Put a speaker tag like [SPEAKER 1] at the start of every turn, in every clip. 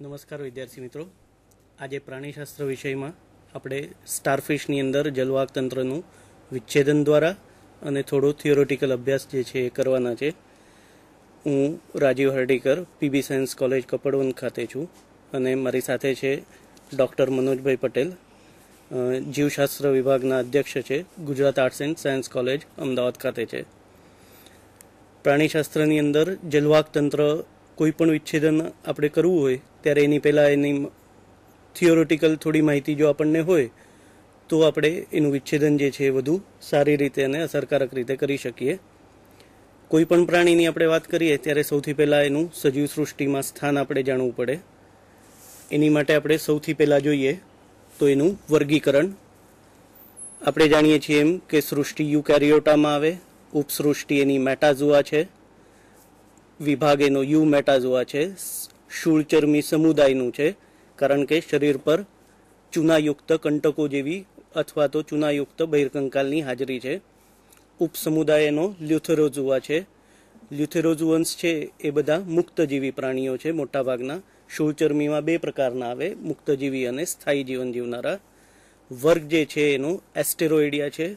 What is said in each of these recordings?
[SPEAKER 1] નમસ્કાર વિદ્યાર્થી મિત્રો, આજે પ્રાણીશાસ્ત્ર વિષયમાં આપણે સ્ટારફિશની અંદર જલવાહક તંત્રનું વિચ્છેદન દ્વારા અને થોડો થિયોરેટિકલ અભ્યાસ જે છે એ કરવાના છે. હું Rajiv Hardikar, PB science college Kapadvanj ખાતે છું અને મારી સાથે છે ડૉક્ટર મનોજભાઈ પટેલ, જીવશાસ્ત્ર વિભાગના અધ્યક્ષ છે, Gujarat arts and science college Ahmedabad ખાતે છે. પ્રાણીશાસ્ત્રની અંદર જલવાહક તંત્ર કોઈ પણ વિચ્છેદન આપણે કરવું હોય ત્યારે એની પહેલાં એની થિયોરેટિકલ થોડી માહિતી જો આપણને હોય તો આપણે એનું વિચ્છેદન જે છે એ વધુ સારી રીતે અને અસરકારક રીતે કરી શકીએ. કોઈ પણ પ્રાણીની આપણે વાત કરીએ ત્યારે સૌથી પહેલાં એનું સજીવ સૃષ્ટિમાં સ્થાન આપણે જાણવું પડે. એની માટે આપણે સૌથી પહેલાં જોઈએ તો એનું વર્ગીકરણ. આપણે જાણીએ છીએ એમ કે સૃષ્ટિ યુકેરિયોટામાં આવે, ઉપસૃષ્ટિ એની મેટાઝોઆ છે, વિભાગ એનો યુ મેટાઝોઆ છે, શૂળચર્મી સમુદાયનું છે કારણ કે શરીર પર ચૂનાયુક્ત કંટકો જેવી અથવા તો ચૂનાયુક્ત બહિર્કંકાલની હાજરી છે. ઉપસમુદાય એનો લ્યુથેરોઝોઆ છે. લ્યુથેરોઝુઅન્સ છે એ બધા મુક્તજીવી પ્રાણીઓ છે મોટાભાગના. શૂળચર્મીમાં બે પ્રકારના આવે, મુક્તજીવી અને સ્થાયી જીવન જીવનારા. વર્ગ જે છે એનો એસ્ટેરોઇડિયા છે.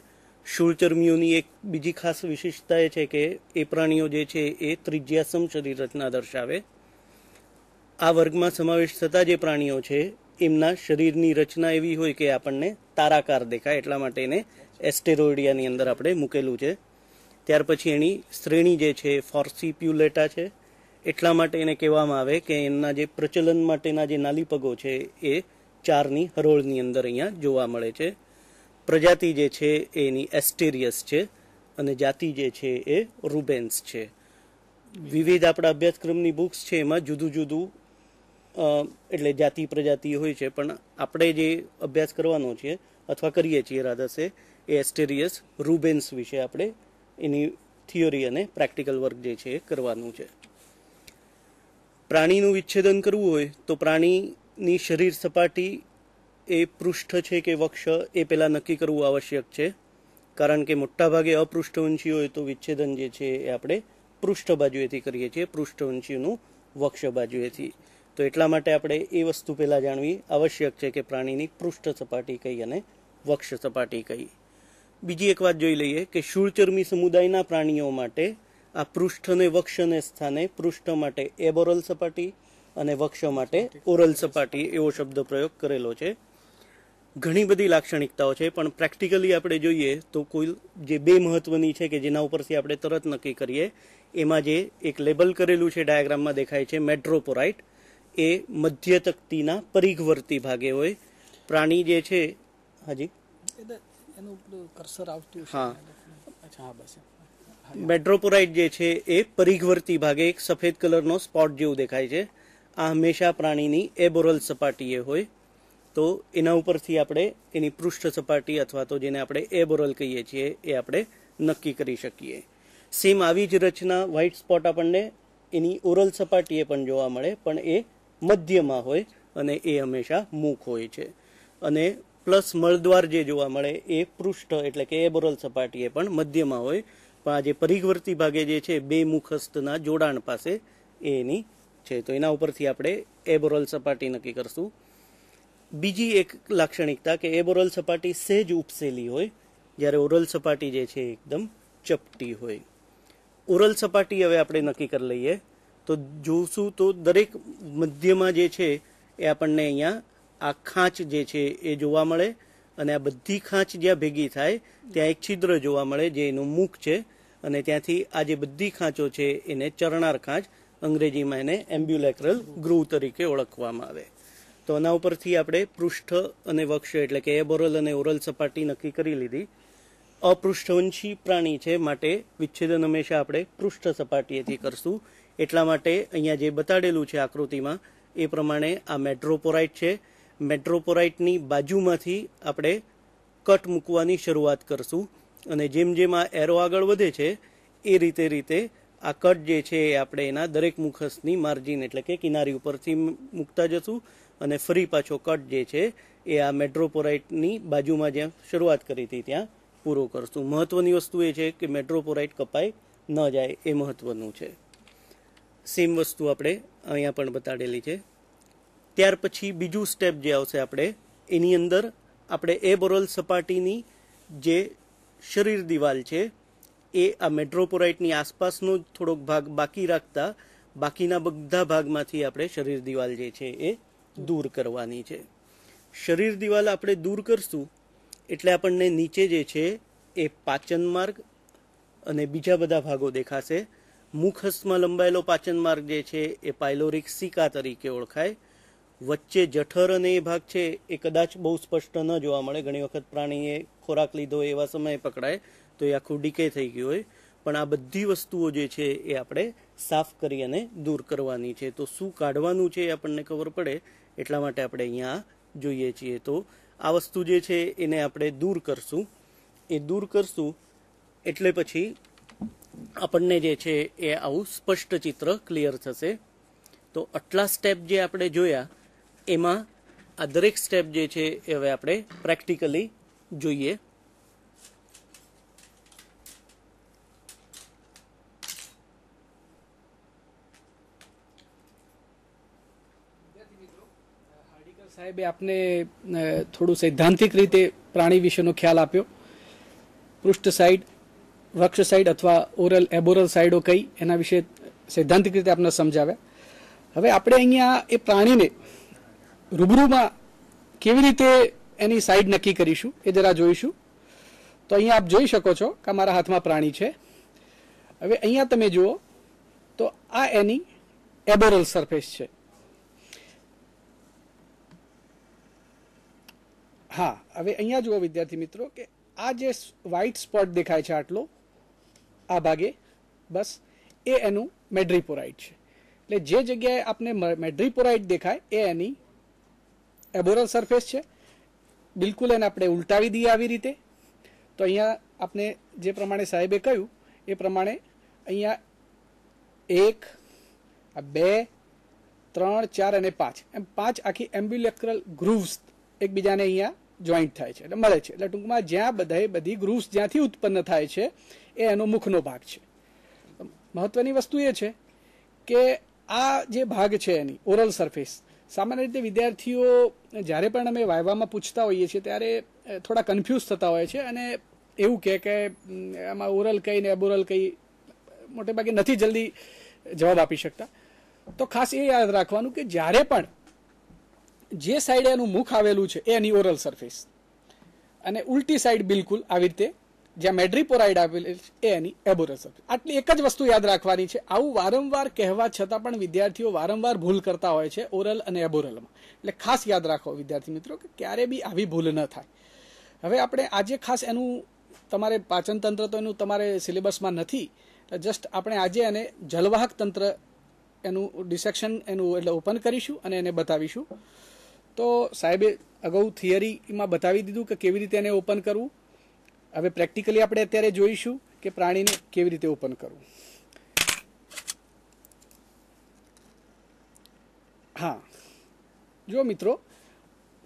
[SPEAKER 1] શૂળચર્મીઓની એક બીજી ખાસ વિશેષતા એ છે કે એ પ્રાણીઓ જે છે એ ત્રિજ્યાસમ શરીર રચના દર્શાવે. આ વર્ગમાં સમાવેશ થતા જે પ્રાણીઓ છે એમના શરીરની રચના એવી હોય કે આપણને તારાકાર દેખાય, એટલા માટે એને એસ્ટેરોઇડિયાની અંદર આપણે મૂકેલું છે. ત્યાર પછી એની શ્રેણી જે છે ફોર્સિપ્યુલેટા છે, એટલા માટે એને કહેવામાં આવે કે એમના જે પ્રચલન માટેના જે નાલીપગો છે એ ચારની હરોળની અંદર અહીંયા જોવા મળે છે. પ્રજાતિ જે છે એની એસ્ટેરિયસ છે અને જાતિ જે છે એ રૂબેન્સ છે. વિવિધ આપણા અભ્યાસક્રમની બુક્સ છે એમાં જુદું જુદું એટલે જાતિ પ્રજાતિ હોય છે, પણ આપણે જે અભ્યાસ કરવાનો છે અથવા કરીએ છીએ રાધસે એ એસ્ટેરિયસ રૂબેન્સ વિશે આપણે એની થિયોરી અને પ્રેક્ટિકલ વર્ક જે છે એ કરવાનું છે. પ્રાણીનું વિચ્છેદન કરવું હોય તો પ્રાણીની શરીર સપાટી એ પૃષ્ઠ છે કે વક્ષ એ પહેલાં નક્કી કરવું આવશ્યક છે, કારણ કે મોટાભાગે અપૃષ્ઠવંશી હોય તો વિચ્છેદન જે છે એ આપણે પૃષ્ઠ બાજુએથી કરીએ છીએ, પૃષ્ઠવંશીનું વક્ષ બાજુએથી. તો એટલા માટે આપણે એ વસ્તુ પહેલાં જાણવી આવશ્યક છે કે પ્રાણીની પૃષ્ઠ સપાટી કઈ અને વક્ષ સપાટી કઈ. બીજી એક વાત જોઈ લઈએ કે શૂળચર્મી સમુદાયના પ્રાણીઓ માટે આ પૃષ્ઠ અને વક્ષને સ્થાને પૃષ્ઠ માટે એબોરલ સપાટી અને વક્ષ માટે ઓરલ સપાટી એવો શબ્દ પ્રયોગ કરેલો છે. ઘણી બધી લાક્ષણિકતાઓ છે, પણ પ્રેક્ટિકલી આપણે જોઈએ તો કોઈ જે બે મહત્વની છે કે જેના ઉપરથી આપણે તરત નક્કી કરીએ, એમાં જે એક લેબલ કરેલું છે ડાયાગ્રામમાં દેખાય છે મેટ્રોપોરાઇટ, એ મધ્ય તકતીના પરિઘવર્તી ભાગે હોય. પ્રાણી જે છે મેટ્રોપોરાઇટ જે છે એ પરિઘવર્તી ભાગે એક સફેદ કલરનો સ્પોટ જેવું દેખાય છે. આ હંમેશા પ્રાણીની એબોરલ સપાટીએ હોય, તો એના ઉપરથી આપણે એની પૃષ્ઠ સપાટી અથવા તો જેને આપણે એબોરલ કહીએ છીએ એ આપણે નક્કી કરી શકીએ. સેમ આવી જ રચના વ્હાઇટ સ્પોટ આપણને એની ઓરલ સપાટીએ પણ જોવા મળે, પણ એ મધ્યમાં હોય અને એ હંમેશા મુખ હોય છે. અને પ્લસ મળદ્વાર જે જોવા મળે એ પૃષ્ઠ એટલે કે એબોરલ સપાટીએ પણ મધ્યમાં હોય, પણ આ જે પરિઘવર્તી ભાગે જે છે બે મુખસ્થના જોડાણ પાસે એની છે, તો એના ઉપરથી આપણે એબોરલ સપાટી નક્કી કરશું. બીજી એક લાક્ષણિકતા કે એબોરલ સપાટી સહેજ ઉપસેલી હોય, જ્યારે ઓરલ સપાટી જે છે એકદમ ચપટી હોય. ઓરલ સપાટી હવે આપણે નક્કી કરી લઈએ તો જોશું તો દરેક મધ્યમાં જે છે એ આપણને અહીંયા આ ખાંચ જે છે એ જોવા મળે, અને આ બધી ખાંચ જ્યાં ભેગી થાય ત્યાં એક છિદ્ર જોવા મળે જે એનું મુખ છે, અને ત્યાંથી આ જે બધી ખાંચો છે એને ચરણાર ખાંચ, અંગ્રેજીમાં એને એમ્બ્યુલેક્રલ ગ્રુવ તરીકે ઓળખવામાં આવે. તો આના ઉપરથી આપણે પૃષ્ઠ અને વક્ષ એટલે કે એબોરલ અને ઓરલ સપાટી નક્કી કરી લીધી. અપૃષ્ઠવંશી પ્રાણી છે માટે વિચ્છેદન હંમેશા આપણે પૃષ્ઠ સપાટીએથી કરશું. એટલા માટે અહીંયા જે બતાડેલું છે આકૃતિમાં એ પ્રમાણે આ મેટ્રોપોરાઇટ છે. મેટ્રોપોરાઇટની બાજુમાંથી આપણે કટ મૂકવાની શરૂઆત કરશું, અને જેમ જેમ આ એરો આગળ વધે છે એ રીતે આ કટ જે છે એ આપણે એના દરેક મુખસ્થની માર્જિન એટલે કે કિનારી ઉપરથી મૂકતા જશું, અને ફરી પાછો કટ જે છે એ આ મેટ્રોપોરાઇટની બાજુમાં જ્યાં શરૂઆત કરી હતી ત્યાં પૂરો કરશું. મહત્વની વસ્તુ એ છે કે મેટ્રોપોરાઇટ કપાઈ ન જાય એ મહત્વનું છે. સેમ વસ્તુ આપણે અહીંયા પણ બતાડેલી છે. ત્યાર પછી બીજું સ્ટેપ જે આવશે આપણે એની અંદર આપણે એબોરલ સપાટીની જે શરીર દિવાલ છે એ આ મેટ્રોપોરાઇટની આસપાસનો જ થોડોક ભાગ બાકી રાખતા બાકીના બધા ભાગમાંથી આપણે શરીર દિવાલ જે છે એ દૂર કરવાની છે. શરીર દિવાલ આપણે દૂર કરશું એટલે આપણને નીચે જે છે એ પાચન માર્ગ અને બીજા બધા ભાગો દેખાશે. મુખસ્થમાં લંબાયેલો પાચન માર્ગ જે છે એ પાયલોરિક સિકા તરીકે ઓળખાય. વચ્ચે જઠર અને એ ભાગ છે એ કદાચ બહુ સ્પષ્ટ ન જોવા મળે. ઘણી વખત પ્રાણીએ ખોરાક લીધો એવા સમયે પકડાય તો એ આખું ડીકે થઈ ગયું હોય. પણ આ બધી વસ્તુઓ જે છે એ આપણે સાફ કરી અને દૂર કરવાની છે. તો શું કાઢવાનું છે એ આપણને ખબર પડે એટલા માટે આપણે અહીંયા જોઈએ છીએ. તો આ વસ્તુ જે છે એને આપણે દૂર કરશું. એ દૂર કરશું એટલે પછી આપણને જે છે એ આવું સ્પષ્ટ ચિત્ર ક્લિયર થશે. તો આટલા સ્ટેપ જે આપણે જોયા એમાં આ દરેક સ્ટેપ જે છે એ હવે આપણે પ્રેક્ટિકલી જોઈએ.
[SPEAKER 2] સાહેબે આપને થોડું સૈદ્ધાંતિક રીતે પ્રાણી વિશેનો ખ્યાલ આપ્યો. પૃષ્ઠ સાઈડ, વક્ષ સાઈડ અથવા ઓરલ એબોરલ સાઈડો કઈ એના વિશે સૈદ્ધાંતિક રીતે આપને સમજાવ્યા. હવે આપણે અહીંયા એ પ્રાણીને રૂબરૂમાં કેવી રીતે એની સાઈડ નક્કી કરીશું એ જરા જોઈશું. તો અહીંયા આપ જોઈ શકો છો કે મારા હાથમાં પ્રાણી છે. હવે અહીંયા તમે જુઓ તો આ એની એબોરલ સરફેસ છે. હા, હવે અહીંયા જુઓ વિદ્યાર્થી મિત્રો કે આ જે વ્હાઇટ સ્પોટ દેખાય છે આટલો આ ભાગે, બસ એ એનું મેડ્રીપોરાઇટ છે. એટલે જે જગ્યાએ આપને મેડ્રીપોરાઇટ દેખાય એ એની એબોરલ સરફેસ છે. બિલકુલ એને આપણે ઉલટાવી દઈએ આવી રીતે. તો અહીંયા આપણે જે પ્રમાણે સાહેબે કહ્યું એ પ્રમાણે અહીંયા 1, 2, 3, 4 અને 5 એમ 5 આખી એમ્બ્યુલેક્રલ ગ્રુવ્સ એકબીજાને અહીંયા જોઈન્ટ થાય છે એટલે મળે છે. એટલે ટૂંકમાં જ્યાં બધી ગ્રુવ્સ જ્યાંથી ઉત્પન્ન થાય છે એ એનો મુખનો ભાગ છે. મહત્વની વસ્તુ એ છે કે આ જે ભાગ છે એની ઓરલ સરફેસ, સામાન્ય રીતે વિદ્યાર્થીઓ જ્યારે પણ અમે વાયવામાં પૂછતા હોઈએ છીએ ત્યારે થોડા કન્ફ્યુઝ થતા હોય છે અને એવું કહે કે આમાં ઓરલ કઈ ને એબોરલ કઈ મોટે ભાગે નથી જલ્દી જવાબ આપી શકતા. તો ખાસ એ યાદ રાખવાનું કે જ્યારે પણ જે સાઈડ એનું મુખ આવેલું છે એ એની ઓરલ સરફેસ અને ઉલટી સાઈડ બિલકુલ આવી રીતે જ્યાં મેડ્રીપોરાઇડ આવેલી છે એ એની એબોરલ સરફેસ. આટલી એક જ વસ્તુ યાદ રાખવાની છે. આવું વારંવાર કહેવા છતાં પણ વિદ્યાર્થીઓ વારંવાર ભૂલ કરતા હોય છે ઓરલ અને એબોરલમાં. એટલે ખાસ યાદ રાખો વિદ્યાર્થી મિત્રો કે ક્યારે બી આવી ભૂલ ન થાય. હવે આપણે આજે ખાસ એનું તમારે પાચન તંત્ર તો એનું તમારે સિલેબસમાં નથી, જસ્ટ આપણે આજે એને જલવાહક તંત્ર એનું ડિસેક્શન એનું એટલે ઓપન કરીશું અને એને બતાવીશું. તો સાહેબે અગાઉ થિયરીમાં બતાવી દીધું કે કેવી રીતે એને ઓપન કરવું. હવે પ્રેક્ટિકલી આપણે અત્યારે જોઈશું કે પ્રાણીને કેવી રીતે ઓપન કરવું. હા, જો મિત્રો,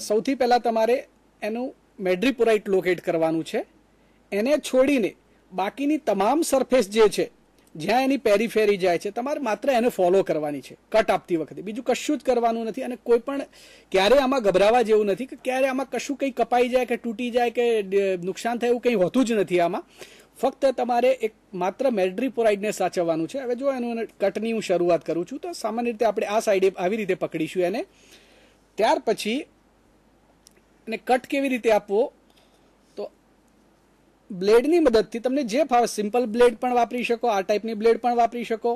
[SPEAKER 2] સૌથી પહેલા તમારે એનું મેડ્રીપોરાઇટ લોકેટ કરવાનું છે. એને છોડીને બાકીની તમામ સરફેસ જે છે જ્યાં એની પેરીફેરી જાય છે તમારે માત્ર એને ફોલો કરવાની છે કટ આપતી વખતે. બીજું કશું જ કરવાનું નથી. અને કોઈ પણ ક્યારે આમાં ગભરાવા જેવું નથી કે ક્યારે આમાં કશું કંઈ કપાઈ જાય કે તૂટી જાય કે નુકસાન થાય એવું કંઈ હોતું જ નથી આમાં. ફક્ત તમારે એક માત્ર મેડ્રીપોરાઇડને સાચવવાનું છે. હવે જો એનું કટની હું શરૂઆત કરું છું તો સામાન્ય રીતે આપણે આ સાઈડે આવી રીતે પકડીશું એને. ત્યાર પછી એને કટ કેવી રીતે આપવો, તો બ્લેડની મદદથી તમને જે ફાવે, સિમ્પલ બ્લેડ પણ વાપરી શકો, આ ટાઈપની બ્લેડ પણ વાપરી શકો.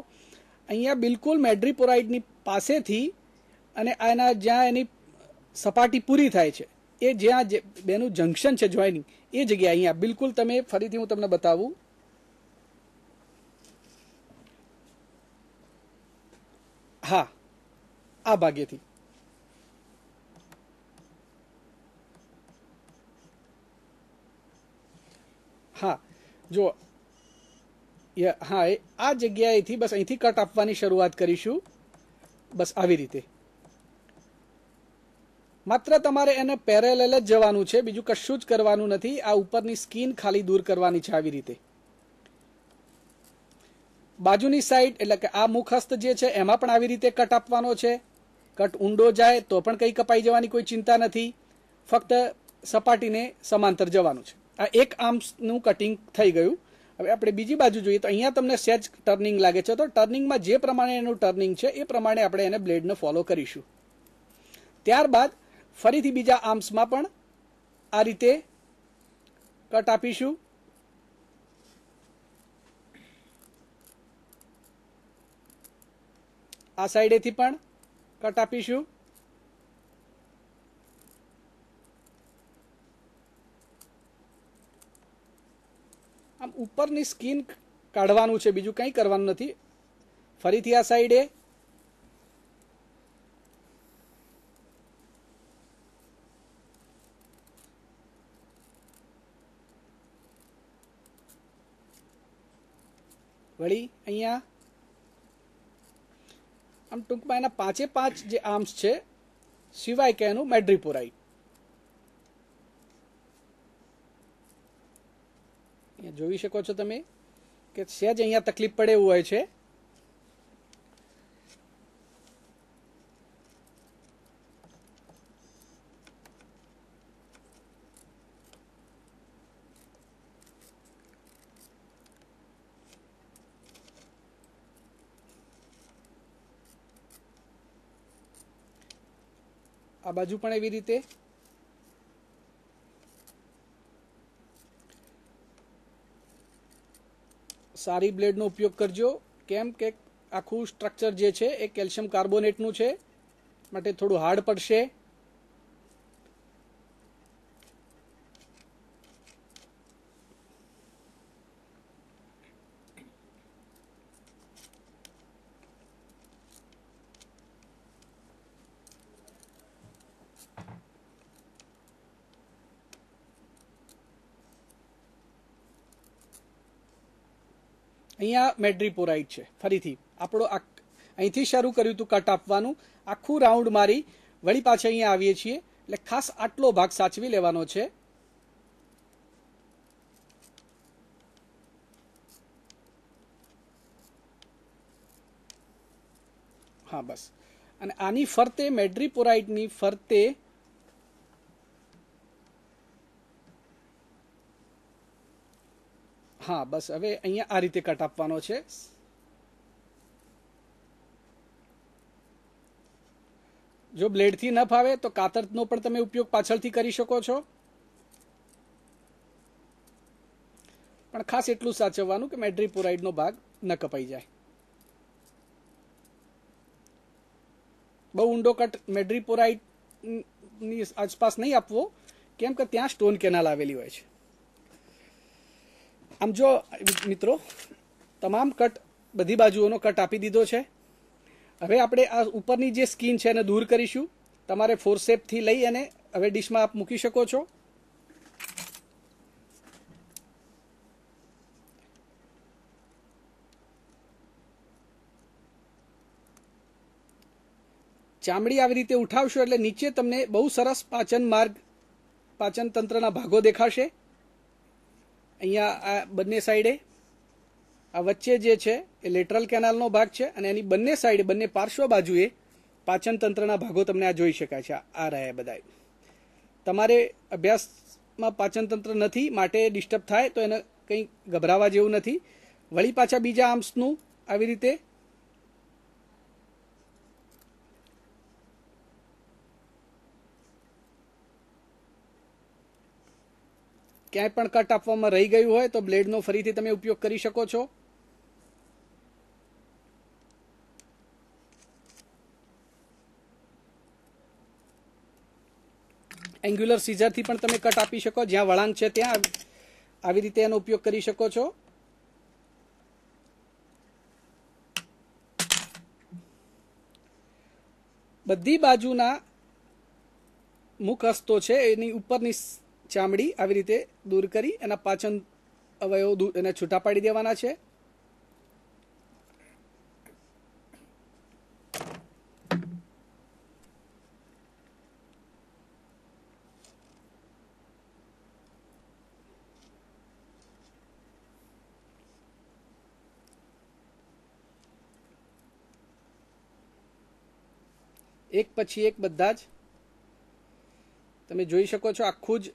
[SPEAKER 2] અહીંયા બિલકુલ મેડ્રીપોરાઇડની પાસેથી અને એના જ્યાં એની સપાટી પૂરી થાય છે એ જ્યાં બેનું જંકશન છે જોઈનિંગ એ જગ્યાએ અહીંયા બિલકુલ તમે ફરીથી હું તમને બતાવું. હા, આ ભાગેથી હા જો હા આ જગ્યાએથી બસ અહીંથી કટ આપવાની શરૂઆત કરીશું. બસ આવી રીતે માત્ર તમારે એને પેરેલલ જ જવાનું છે, બીજું કશું જ કરવાનું નથી. આ ઉપરની સ્કીન ખાલી દૂર કરવાની છે આવી રીતે. બાજુની સાઈડ એટલે કે આ મુખસ્થ જે છે એમાં પણ આવી રીતે કટ આપવાનો છે. કટ ઊંડો જાય તો પણ કંઈ કપાઈ જવાની કોઈ ચિંતા નથી, ફક્ત સપાટીને સમાંતર જવાનું છે. આ એક આર્મ્સનું કટિંગ થઈ ગયું. હવે આપણે બીજી બાજુ જોઈએ તો અહીંયા તમને સેજ ટર્નિંગ લાગે છે, તો ટર્નિંગમાં જે પ્રમાણે એનું ટર્નિંગ છે એ પ્રમાણે આપણે એને બ્લેડને ફોલો કરીશું. ત્યારબાદ ફરીથી બીજા આર્મ્સમાં પણ આ રીતે કટ આપીશું. આ સાઈડેથી પણ કટ આપીશું. આમ ઉપરની સ્કિન કાઢવાનું છે, બીજું કંઈ કરવાનું નથી. ફરીથી આ સાઈડે વળી અહીંયા આમ ટૂંકમાં એના 5 જે આર્મ્સ છે, સિવાય કે એનું મેડ્રીપોરાઇટ. જોઈ શકો છો તમે કે સહેજ અહીંયા તકલીફ પડે એવું હોય છે. આ બાજુ પણ એવી રીતે. સારી બ્લેડનો ઉપયોગ કરજો, કેમ કે આખું સ્ટ્રક્ચર જે છે એ કેલ્શિયમ કાર્બોનેટનું છે, માટે થોડું હાર્ડ પડશે. અહીંયા મેડ્રીપોરાઇટ છે. ફરીથી આપણો અહીંથી શરૂ કર્યું હતું કટ આપવાનું, આખું રાઉન્ડ મારી વળી પાછા અહીંયા આવીએ છીએ, એટલે ખાસ આટલો ભાગ સાચવી લેવાનો છે. હા બસ. અને આની ફરતે મેડ્રીપોરાઇટની ફરતે હા બસ. હવે અહીંયા આ રીતે કટ આપવાનો છે. જો બ્લેડથી ન ફાવે તો કાતરનો પણ તમે ઉપયોગ પાછળથી કરી શકો છો, પણ ખાસ એટલું સાચવવાનું કે મેડ્રીપોરાઇટનો ભાગ ન કપાઈ જાય. બહુ ઊંડો કટ મેડ્રીપોરાઇટની આસપાસ નહીં આપવો, કેમ કે ત્યાં સ્ટોન કેનાલ આવેલી હોય છે. આમ જો મિત્રો, તમામ કટ બધી બાજુઓનો કટ આપી દીધો છે. હવે આપણે આ ઉપરની જે સ્કિન છે એને દૂર કરીશું. તમારે ફોરસેપથી લઈ અને હવે ડીશમાં આપ મૂકી શકો છો. ચામડી આવી રીતે ઉઠાવશો એટલે નીચે તમને બહુ સરસ પાચન તંત્રના ભાગો દેખાશે. અહીંયા આ બંને સાઈડે, આ વચ્ચે જે છે એ લેટરલ કેનાલનો ભાગ છે, અને એની બંને સાઈડે, બંને પાર્શ્વ બાજુએ પાચન તંત્રના ભાગો તમને આ જોઈ શકાય છે. આ રહ્યા બધા. તમારે અભ્યાસમાં પાચન તંત્ર નથી, માટે ડિસ્ટર્બ થાય તો એને કંઈ ગભરાવા જેવું નથી. વળી પાછા બીજા આર્મ્સનું આવી રીતે ક્યાંય પણ કટ આપવામાં રહી ગયું હોય તો બ્લેડનો ફરીથી તમે ઉપયોગ કરી શકો છો. એંગ્યુલર સીઝરથી પણ તમે કટ આપી શકો, જ્યાં વળાંક છે ત્યાં આવી રીતે એનો ઉપયોગ કરી શકો છો. બધી બાજુના મુખ હસ્તો છે એની ઉપરની ચામડી આવી રીતે દૂર કરી એના પાચન અવયવો એને છૂટા પાડી દેવાના છે. એક પછી એક બધા જ તમે જોઈ શકો છો આખું જ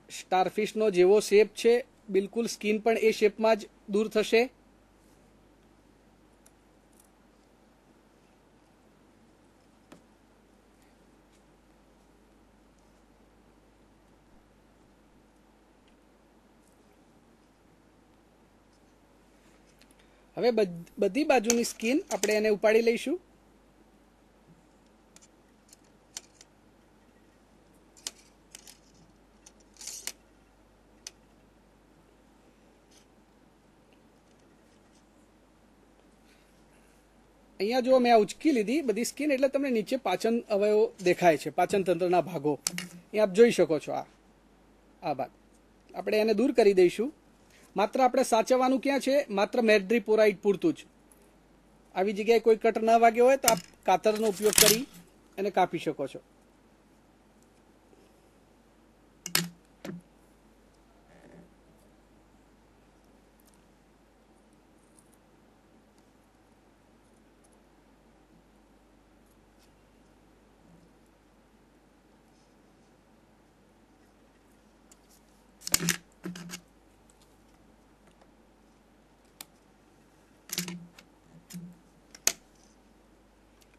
[SPEAKER 2] સ્ટારફિશનો જેવો શેપ છે બિલકુલ સ્કિન પણ એ શેપમાં જ દૂર થશે. હવે બધી બાજુની સ્કિન આપણે એને ઉપાડી લઈશું. અહીંયા જો મેં આ ઉચકી લીધી બધી સ્કિન એટલે તમને નીચે પાચન અવયવો દેખાય છે, પાચન તંત્રના ભાગો એ આપ જોઈ શકો છો. આ ભાગ આપણે એને દૂર કરી દઈશું. માત્ર આપણે સાચવવાનું ક્યાં છે? માત્ર મેડ્રીપોરાઇડ પૂરતું જ. આવી જગ્યાએ કોઈ કટ ન વાગ્યો હોય તો આપ કાતરનો ઉપયોગ કરી એને કાપી શકો છો.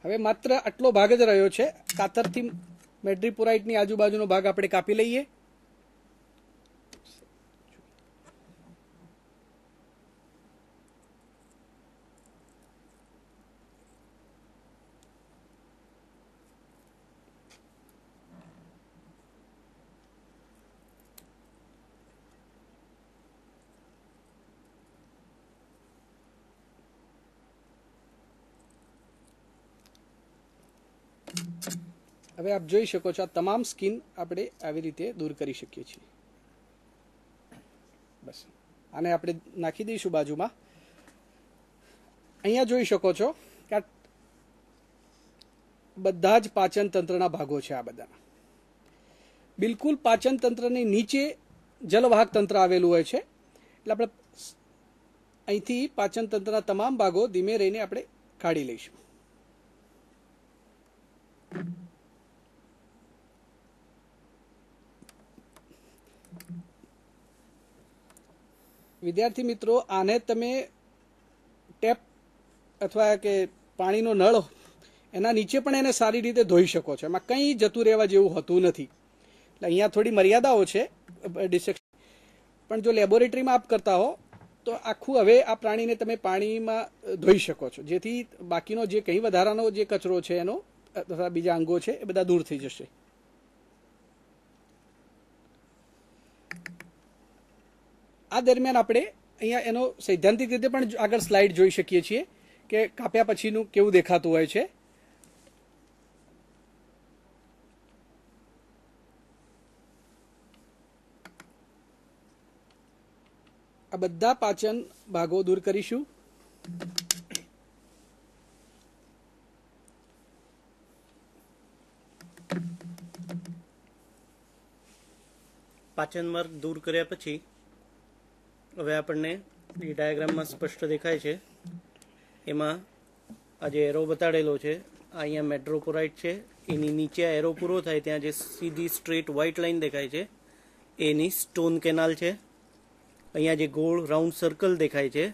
[SPEAKER 2] હવે માત્ર આટલો ભાગ જ રહ્યો છે. કાતરથી મેડ્રીપોરાઇડની આજુબાજુનો ભાગ આપણે કાપી લઈએ. હવે આપ જોઈ શકો છો આ તમામ સ્કિન આપણે આવી રીતે દૂર કરી શકીએ છીએ. બસ આને આપણે નાખી દઈશું બાજુમાં. અહીંયા જોઈ શકો છો કે આ બધા જ પાચન તંત્રના ભાગો છે. આ બધા બિલકુલ પાચન તંત્રની નીચે જલવાહક તંત્ર આવેલું હોય છે. એટલે આપણે અહીંથી પાચન તંત્રના તમામ ભાગો ધીમે રહીને આપણે કાઢી લઈશું. વિદ્યાર્થી મિત્રો, આને તમે ટેપ અથવા કે પાણીનો નળ એના નીચે પણ એને સારી રીતે ધોઈ શકો છો. એમાં કંઈ જતું રહેવા જેવું હોતું નથી. એટલે અહીંયા થોડી મર્યાદાઓ છે પણ જો લેબોરેટરીમાં આપ કરતા હો તો આખું હવે આ પ્રાણીને તમે પાણીમાં ધોઈ શકો છો, જેથી બાકીનો જે કંઈ વધારાનો જે કચરો છે એનો અથવા બીજા અંગો છે એ બધા દૂર થઈ જશે. આ દરમિયાન આપણે અહીંયા એનો સૈદ્ધાંતિક રીતે પણ આગળ સ્લાઇડ જોઈ શકીએ છીએ કે કાપ્યા પછીનું કેવું દેખાતું હોય છે. આ બધા પાચન ભાગો દૂર કરીશું.
[SPEAKER 1] પાચન માર્ગ દૂર કર્યા પછી હવે આપણને એ ડાયાગ્રામમાં સ્પષ્ટ દેખાય છે. એમાં આ જે એરો બતાડેલો છે આ અહીંયા મેડ્રીપોરાઇડ છે. એની નીચે આ એરો પૂરો થાય ત્યાં જે સીધી સ્ટ્રેટ વ્હાઇટ લાઇન દેખાય છે એની સ્ટોન કેનાલ છે. અહીંયા જે ગોળ રાઉન્ડ સર્કલ દેખાય છે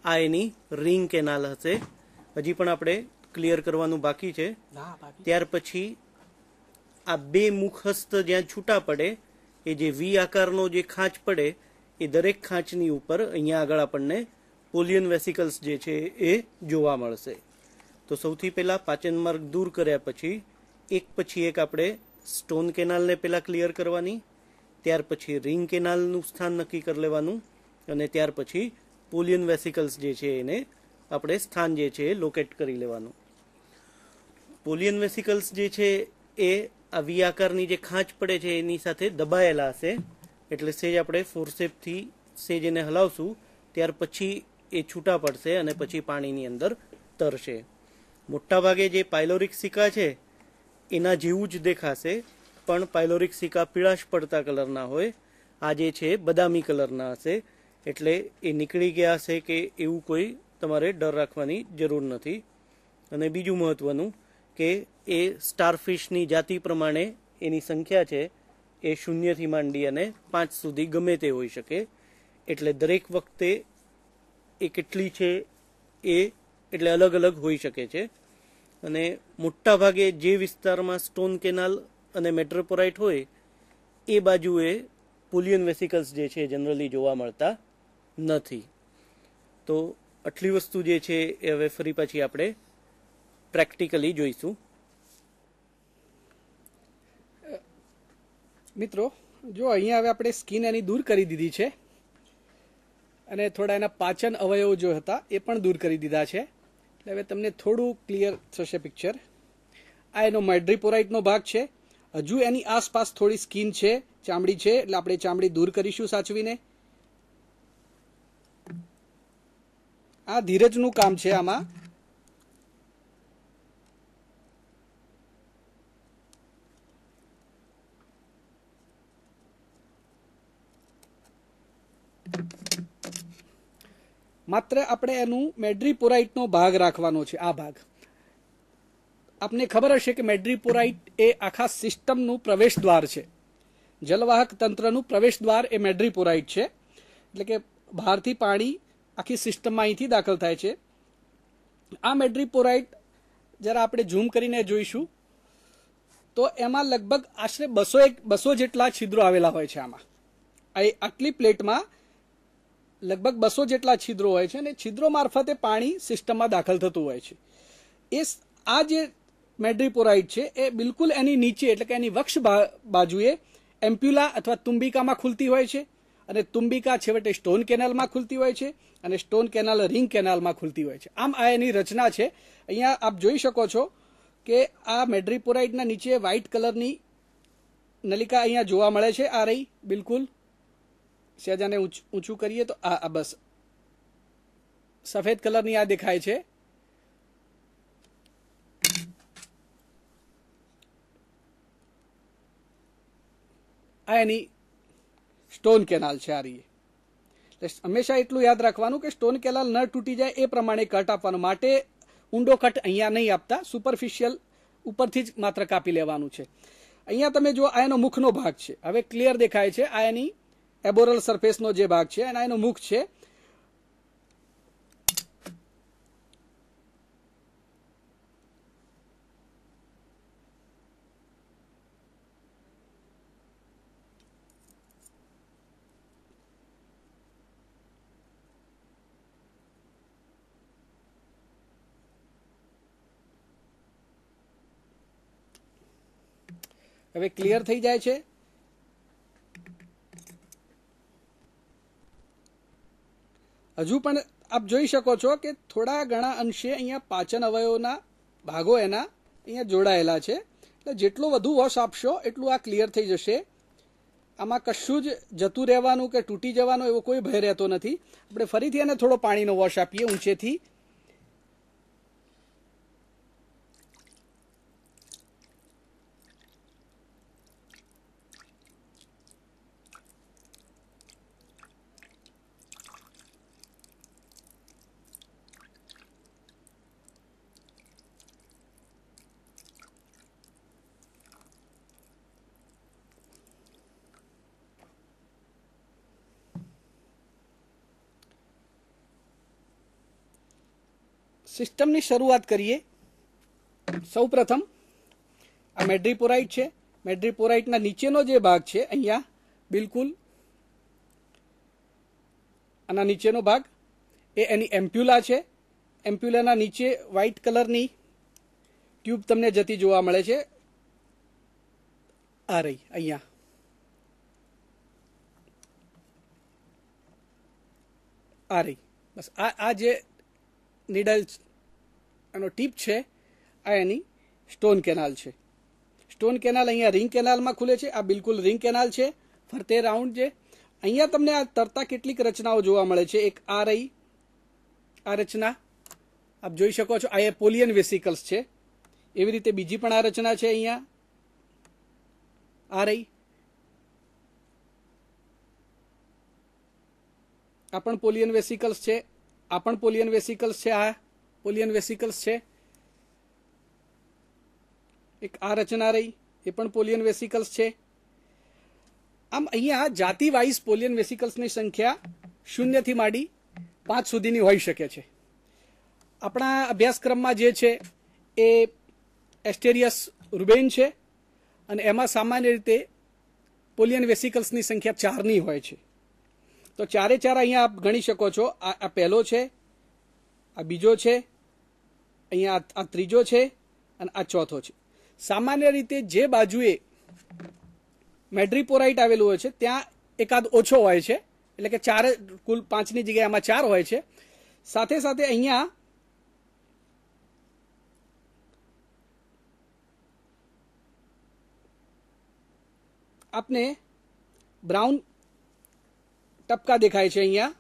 [SPEAKER 1] આ એની રિંગ કેનાલ હશે. હજી પણ આપણે ક્લિયર કરવાનું બાકી છે. ત્યાર પછી આ બે મુખસ્થ જ્યાં છૂટા પડે એ જે વી આકારનો જે ખાંચ પડે એ દરેક ખાંચની ઉપર અહીંયા આગળ આપણને પોલિયન વેસિકલ્સ જે છે એ જોવા મળશે. તો સૌથી પહેલાં પાચન માર્ગ દૂર કર્યા પછી એક આપણે સ્ટોન કેનાલને પહેલાં ક્લિયર કરવાની, ત્યાર પછી રિંગ કેનાલનું સ્થાન નક્કી કરી લેવાનું અને ત્યાર પછી પોલિયન વેસિકલ્સ જે છે એને આપણે સ્થાન જે છે એ લોકેટ કરી લેવાનું. પોલિયન વેસિકલ્સ જે છે એ આ વી આકારની જે ખાંચ પડે છે એની સાથે દબાયેલા હશે. એટલે સેજ આપણે ફોર્સેપથી સેજ એને હલાવશું ત્યાર પછી એ છૂટા પડશે અને પછી પાણીની અંદર તરશે. મોટાભાગે જે પાયલોરિક સિક્કા છે એના જેવું જ દેખાશે, પણ પાયલોરિક સિક્કા પીળાશ પડતા કલરના હોય. આ જે છે બદામી કલરના હશે. એટલે એ નીકળી ગયા હશે કે એવું કોઈ તમારે ડર રાખવાની જરૂર નથી. અને બીજું મહત્વનું કે એ સ્ટારફિશની જાતિ પ્રમાણે એની સંખ્યા છે એ 0 થી માંડી અને 5 સુધી ગમે તે હોઈ શકે. એટલે દરેક વખતે એ કેટલી છે એ એટલે અલગ અલગ હોઈ શકે છે. અને મોટા ભાગે જે વિસ્તારમાં સ્ટોન કેનાલ અને મેટ્રોપોરાઇટ હોય એ બાજુએ પોલિયન વેસિકલ્સ જે છે જનરલી જોવા મળતા નથી. તો આટલી વસ્તુ જે છે એ હવે ફરી પાછી આપણે પ્રેક્ટિકલી જોઈશું.
[SPEAKER 2] મિત્રો જો અહીંયા હવે આપણે સ્કિન એની દૂર કરી દીધી છે અને થોડા એના પાચન અવયવો જો હતા એ પણ દૂર કરી દીધા છે. એટલે હવે તમને થોડું ક્લિયર થશે પિક્ચર. આ એનો મેડ્રીપોરાઇટનો ભાગ છે. હજુ એની આસપાસ થોડી સ્કિન છે, ચામડી છે, એટલે આપણે ચામડી દૂર કરીશું સાચવીને. આ ધીરજનું કામ છે. આમાં માત્ર આપણે એનું મેડ્રીપોરાઇટનો ભાગ રાખવાનો છે. આ ભાગ આપને ખબર હશે કે મેડ્રીપોરાઇટ એ આખા સિસ્ટમનું પ્રવેશ દ્વાર છે. જલવાહક તંત્રનું પ્રવેશ દ્વાર એ મેડ્રીપોરાઇટ છે. એટલે કે બહારથી પાણી આખી સિસ્ટમમાં અહીંથી દાખલ થાય છે. આ મેડ્રીપોરાઇટ જરા આપણે ઝૂમ કરીને જોઈશું તો એમાં લગભગ આશરે 200 જેટલા છિદ્રો આવેલા હોય છે. આમાં આટલી પ્લેટમાં લગભગ 200 જેટલા છિદ્રો હોય છે અને છિદ્રો મારફતે પાણી સિસ્ટમમાં દાખલ થતું હોય છે. આ જે મેડ્રીપોરાઇટ છે એ બિલકુલ એની નીચે એટલે કે એની વક્ષ બાજુએ એમ્પ્યુલા અથવા તુંબિકામાં ખુલતી હોય છે અને તુંબિકા છેવટે સ્ટોન કેનાલમાં ખુલતી હોય છે અને સ્ટોન કેનાલ રિંગ કેનાલમાં ખુલતી હોય છે. આમ આ એની રચના છે. અહીંયા આપ જોઈ શકો છો કે આ મેડ્રીપોરાઇટના નીચે વ્હાઇટ કલરની નલિકા અહીંયા જોવા મળે છે. આ રહી બિલકુલ. સહેજાને ઊંચું કરીએ તો આ બસ સફેદ કલરની આ દેખાય છે. આ એની સ્ટોન કેનાલ છે. આ રહી. હંમેશા એટલું યાદ રાખવાનું કે સ્ટોન કેનાલ ન તૂટી જાય એ પ્રમાણે કટ આપવાનો. માટે ઊંડો કટ અહીંયા નહીં આપતા, સુપરફિશિયલ ઉપરથી જ માત્ર કાપી લેવાનું છે. અહીંયા તમે જો આ એનો મુખનો ભાગ છે. હવે ક્લિયર દેખાય છે. આ એની એબોરલ સરફેસનો જે ભાગ છે અને એનો મુખ છે. હવે ક્લિયર થઈ જાય છે. હજુ પણ આપ જોઈ શકો છો કે થોડા ઘણા અંશે અહીંયા પાચન અવયવોના ભાગો એના અહીંયા જોડાયેલા છે. એટલે જેટલો વધુ વોશ આપશો એટલું આ ક્લિયર થઈ જશે. આમાં કશું જ જતું રહેવાનું કે તૂટી જવાનો એવો કોઈ ભય રહેતો નથી. આપણે ફરીથી એને થોડો પાણીનો વોશ આપીએ ઊંચેથી. સિસ્ટમની શરૂઆત કરીએ. સૌ પ્રથમ આ મેડ્રીપોરાઇટ છે. મેડ્રીપોરાઇટના નીચેનો જે ભાગ છે અહીંયા બિલકુલ આના નીચેનો ભાગ એ એની એમ્પ્યુલા છે. એમ્પ્યુલાના નીચે વ્હાઇટ કલરની ટ્યુબ તમને જતી જોવા મળે છે. આ રહી અહીંયા. આ રહી બસ. આ જે નીડલ એનો ટીપ છે આ એની સ્ટોન કેનાલ છે. સ્ટોન કેનાલ અહીંયા રિંગ કેનાલમાં ખુલે છે. આ બિલકુલ રિંગ કેનાલ છે. ફરતે રાઉન્ડ છે. અહીંયા તમને આ તરતા કેટલીક રચનાઓ જોવા મળે છે. એક આ રહી આ રચના આપ જોઈ શકો છો. આ એ પોલિયન વેસિકલ્સ છે. એવી રીતે બીજી પણ આ રચના છે. અહીંયા આ રહી. આ પણ પોલિયન વેસિકલ્સ છે. આ પણ પોલિયન વેસિકલ્સ છે. આ પોલિયન વેસિકલ્સ છે. એક આ રચના રહી, એ પણ પોલિયન વેસિકલ્સ છે. આમ અહીંયા જાતિ વાઇઝ પોલિયન વેસિકલ્સની સંખ્યા 0 થી માંડી 5 સુધીની હોઈ શકે છે. આપણા અભ્યાસક્રમમાં જે છે એ એસ્ટેરિયસ રૂબેન છે અને એમાં સામાન્ય રીતે પોલિયન વેસિકલ્સની સંખ્યા 4ની હોય છે. તો 4 4 અહીંયા આપ ગણી શકો છો. આ પહેલો છે, આ બીજો છે, અહીંયા આ ત્રીજો છે અને આ ચોથો છે. સામાન્ય રીતે જે બાજુએ મેડ્રીપોરાઇટ આવેલું હોય છે ત્યાં એકાદ ઓછો હોય છે, એટલે કે 4 કુલ 5ની જગ્યાએ આમાં 4 હોય છે. સાથે સાથે અહીંયા આપને બ્રાઉન ટપકા દેખાય છે. અહીંયા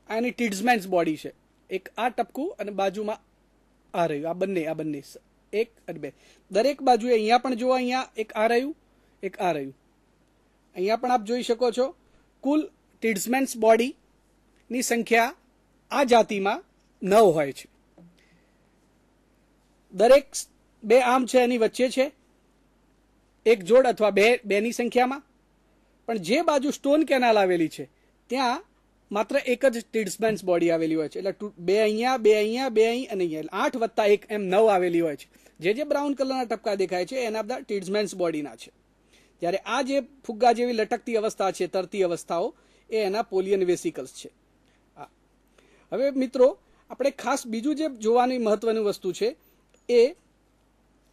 [SPEAKER 2] આની ટીડ્સમેન્સ બોડી છે. એક આ ટપકું અને બાજુમાં આ રહ્યું. આ બંને એક અને બે દરેક બાજુએ અહીંયા પણ જુઓ, અહીંયા એક આ રહ્યું, એક આ રહ્યું. અહીંયા પણ આપ જોઈ શકો છો. કુલ ટીડ્સમેન્સ બોડીની સંખ્યા આ જાતિમાં 9 હોય છે. દરેક બે આમ છે એની વચ્ચે છે, એક જોડ અથવા બેની સંખ્યામાં. પણ જે બાજુ સ્ટોન કેનાલ આવેલી છે ત્યાં માત્ર એક જ ટીડ્સમેન્સ બોડી આવેલી હોય છે. એટલે બે અહીંયા, બે અહીંયા, બે અહીં અને અહીંયા 8 વત્તા 1 એમ 9 આવેલી હોય છે. જે બ્રાઉન કલરના ટપકા દેખાય છે એના બધા ટીડ્સમેન્સ બોડીના છે. જ્યારે આ જે ફુગ્ગા જેવી લટકતી અવસ્થા છે, તરતી અવસ્થાઓ, એ એના પોલિયન વેસિકલ્સ છે. હવે મિત્રો આપણે ખાસ બીજું જે જોવાની મહત્વની વસ્તુ છે એ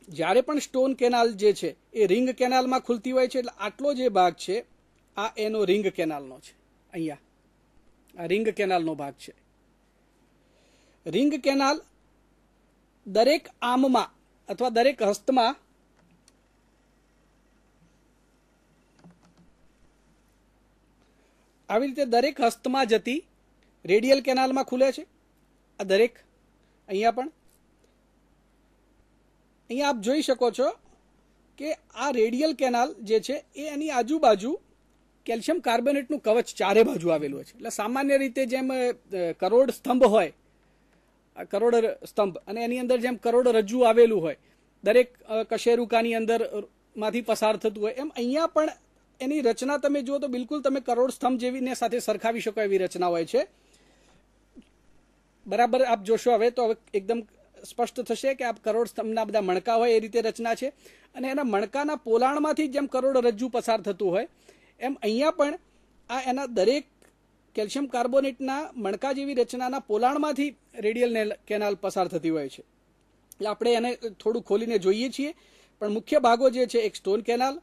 [SPEAKER 2] જ્યારે પણ સ્ટોન કેનાલ જે છે એ રિંગ કેનાલમાં ખુલતી હોય છે. એટલે આટલો જે ભાગ છે આ એનો રિંગ કેનાલનો છે. અહીંયા આ રિંગ કેનાલનો ભાગ છે. રિંગ કેનાલ દરેક આમમાં અથવા દરેક હસ્તમાં આવી રીતે દરેક હસ્તમાં જતી રેડિયલ કેનાલમાં ખુલે છે. આ દરેક અહીંયા પણ અહીંયા આપ જોઈ શકો છો કે આ રેડિયલ કેનાલ જે છે એ એની આજુબાજુ કેલ્શિયમ કાર્બોનેટનું કવચ ચારે બાજુ આવેલું હોય છે. એટલે સામાન્ય રીતે જેમ કરોડ સ્તંભ હોય, કરોડ સ્તંભ, અને એની અંદર જેમ કરોડ રજ્જુ આવેલું હોય, દરેક કશેરુકાની અંદર માંથી પસાર થતું હોય, એમ અહીંયા પણ એની રચના તમે જુઓ તો બિલકુલ તમે કરોડ સ્તંભ જેવીને સાથે સરખાવી શકો એવી રચના હોય છે. બરાબર આપ જોશો હવે તો હવે એકદમ સ્પષ્ટ થશે કે આ કરોડ સ્તંભના બધા મણકા હોય એ રીતે રચના છે. અને એના મણકાના પોલાણમાંથી જેમ કરોડ રજ્જુ પસાર થતું હોય એમ અહીંયા પણ આ એના દરેક કેલ્શિયમ કાર્બોનેટના મણકા જેવી રચનાના પોલાણમાંથી રેડિયલ કેનાલ પસાર થતી હોય છે. એટલે આપણે એને થોડું ખોલીને જોઈએ છીએ. પણ મુખ્ય ભાગો જે છે એક સ્ટોન કેનાલ,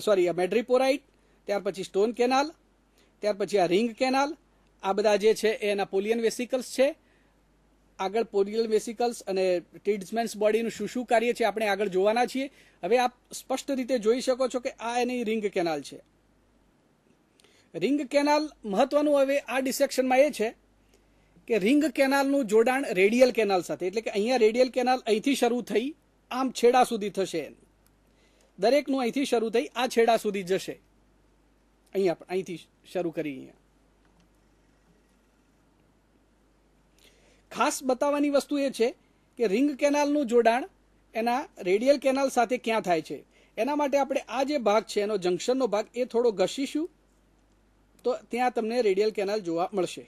[SPEAKER 2] સોરી મેડ્રીપોરાઇટ, ત્યાર પછી સ્ટોન કેનાલ, ત્યાર પછી આ રિંગ કેનાલ, આ બધા જે છે એના પોલિયન વેસિકલ્સ છે. આગળ પોલિયન વેસિકલ્સ અને ટીડ્સમેન્સ બોડીનું શું કાર્ય છે આપણે આગળ જોવાના છીએ. હવે આપ સ્પષ્ટ રીતે જોઈ શકો છો કે આ એની રિંગ કેનાલ છે. રિંગ કેનાલ મહત્વનું હવે આ ડિસેક્શનમાં એ છે કે રિંગ કેનાલનું જોડાણ રેડિયલ કેનાલ સાથે, એટલે કે અહીંયા રેડિયલ કેનાલ અહીંથી શરૂ થઈ આમ છેડા સુધી થશે. દરેકનું અહીંથી શરૂ થઈ આ છેડા સુધી જશે. અહીંયા અહીંથી શરૂ કરી અહીંયા. ખાસ બતાવવાની વસ્તુ એ છે કે રિંગ કેનાલનું જોડાણ એના રેડિયલ કેનાલ સાથે ક્યાં થાય છે. એના માટે આપણે આ જે ભાગ છે એનો જંકશનનો ભાગ એ થોડો ઘસીશું તો ત્યાં તમને રેડિયલ કેનાલ જોવા મળશે.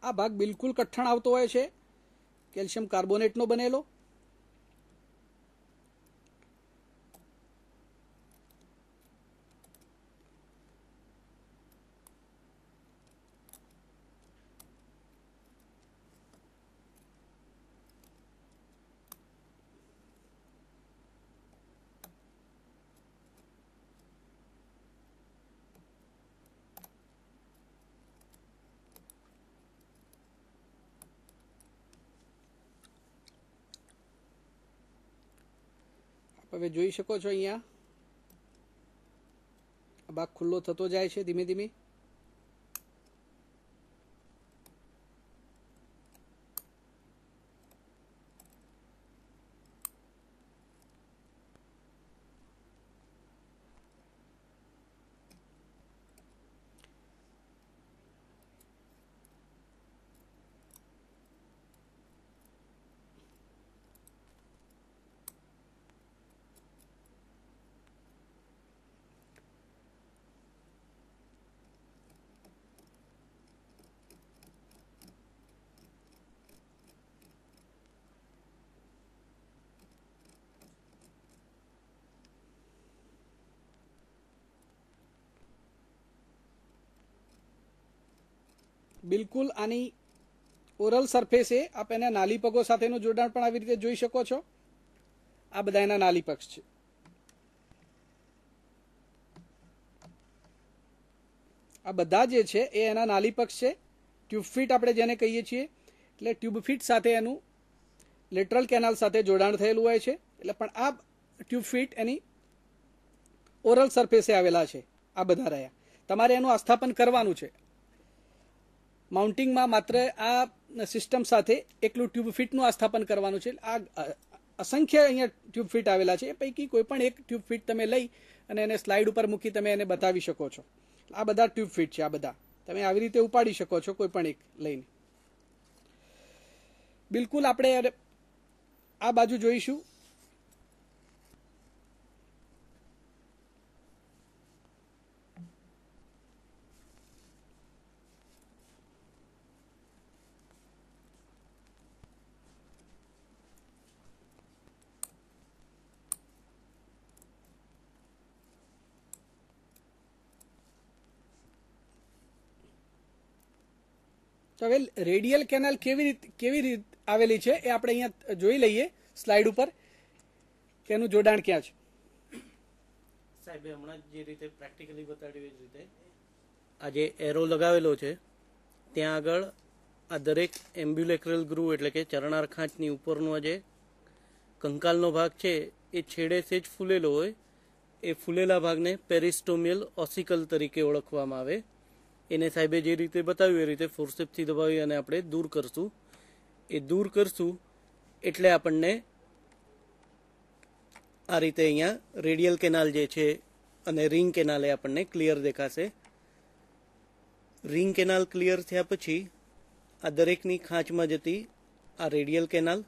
[SPEAKER 2] આ ભાગ બિલકુલ કઠણ આવતો હોય છે, કેલ્શિયમ કાર્બોનેટનો બનેલો. હવે જોઈ શકો છો અહીંયા આ ભાગ ખુલ્લો થતો જાય છે ધીમે ધીમે. બિલકુલ આની ઓરલ સરફેસે આપ એના નાલી પગો સાથેનું જોડાણ પણ આવી રીતે જોઈ શકો છો. આ બધા એના નાલી પગ છે. આ બધા જે છે એ એના નાલી પગ છે. ટ્યુબ ફીટ આપણે જેને કહીએ છીએ, એટલે ટ્યુબ ફીટ સાથે એનું લેટરલ કેનાલ સાથે જોડાણ થયેલું હોય છે. એટલે પણ આ ટ્યુબ ફીટ એની ઓરલ સરફેસે આવેલા છે. આ બધા રહ્યા. તમારે એનું આસ્થાપન કરવાનું છે. માઉન્ટિંગમાં માત્ર આ સિસ્ટમ સાથે એકલું ટ્યુબ ફીટનું આસ્થાપન કરવાનું છે. આ અસંખ્ય અહીંયા ટ્યુબ ફીટ આવેલા છે. એ પૈકી કોઈ પણ એક ટ્યુબ ફીટ તમે લઈ અને એને સ્લાઇડ ઉપર મૂકી તમે એને બતાવી શકો છો. આ બધા ટ્યુબ ફીટ છે. આ બધા તમે આવી રીતે ઉપાડી શકો છો કોઈ પણ એક લઈને. બિલકુલ આપણે આ બાજુ જોઈશું. તો હવે રેડિયલ કેનાલ કેવી રીતે આવેલી છે એ આપણે અહીંયા જોઈ લઈએ સ્લાઇડ ઉપર કે એનું જોડાણ ક્યાં છે.
[SPEAKER 1] સાહેબે હમણાં જે રીતે પ્રેક્ટિકલી બતાડ્યું એ જ રીતે આ જે એરો લગાવેલો છે ત્યાં આગળ આ દરેક એમ્બ્યુલેક્રલ ગ્રુવ એટલે કે ચરણાર ખાંચની ઉપરનો જે કંકાલનો ભાગ છે એ છેડે સેજ ફૂલેલો હોય. એ ફૂલેલા ભાગને પેરિસ્ટોમિયલ ઓસિકલ તરીકે ઓળખવામાં આવે. એને સાહેબે જે રીતે બતાવ્યું એ રીતે ફોર્સેપથી દબાવી અને આપણે દૂર કરશું. એ દૂર કરશું એટલે આપણને આ રીતે અહીંયા રેડિયલ કેનાલ જે છે અને રિંગ કેનાલ એ આપણને ક્લિયર દેખાશે. રિંગ કેનાલ ક્લિયર થયા પછી આ દરેકની ખાંચમાં જતી આ રેડિયલ કેનાલ,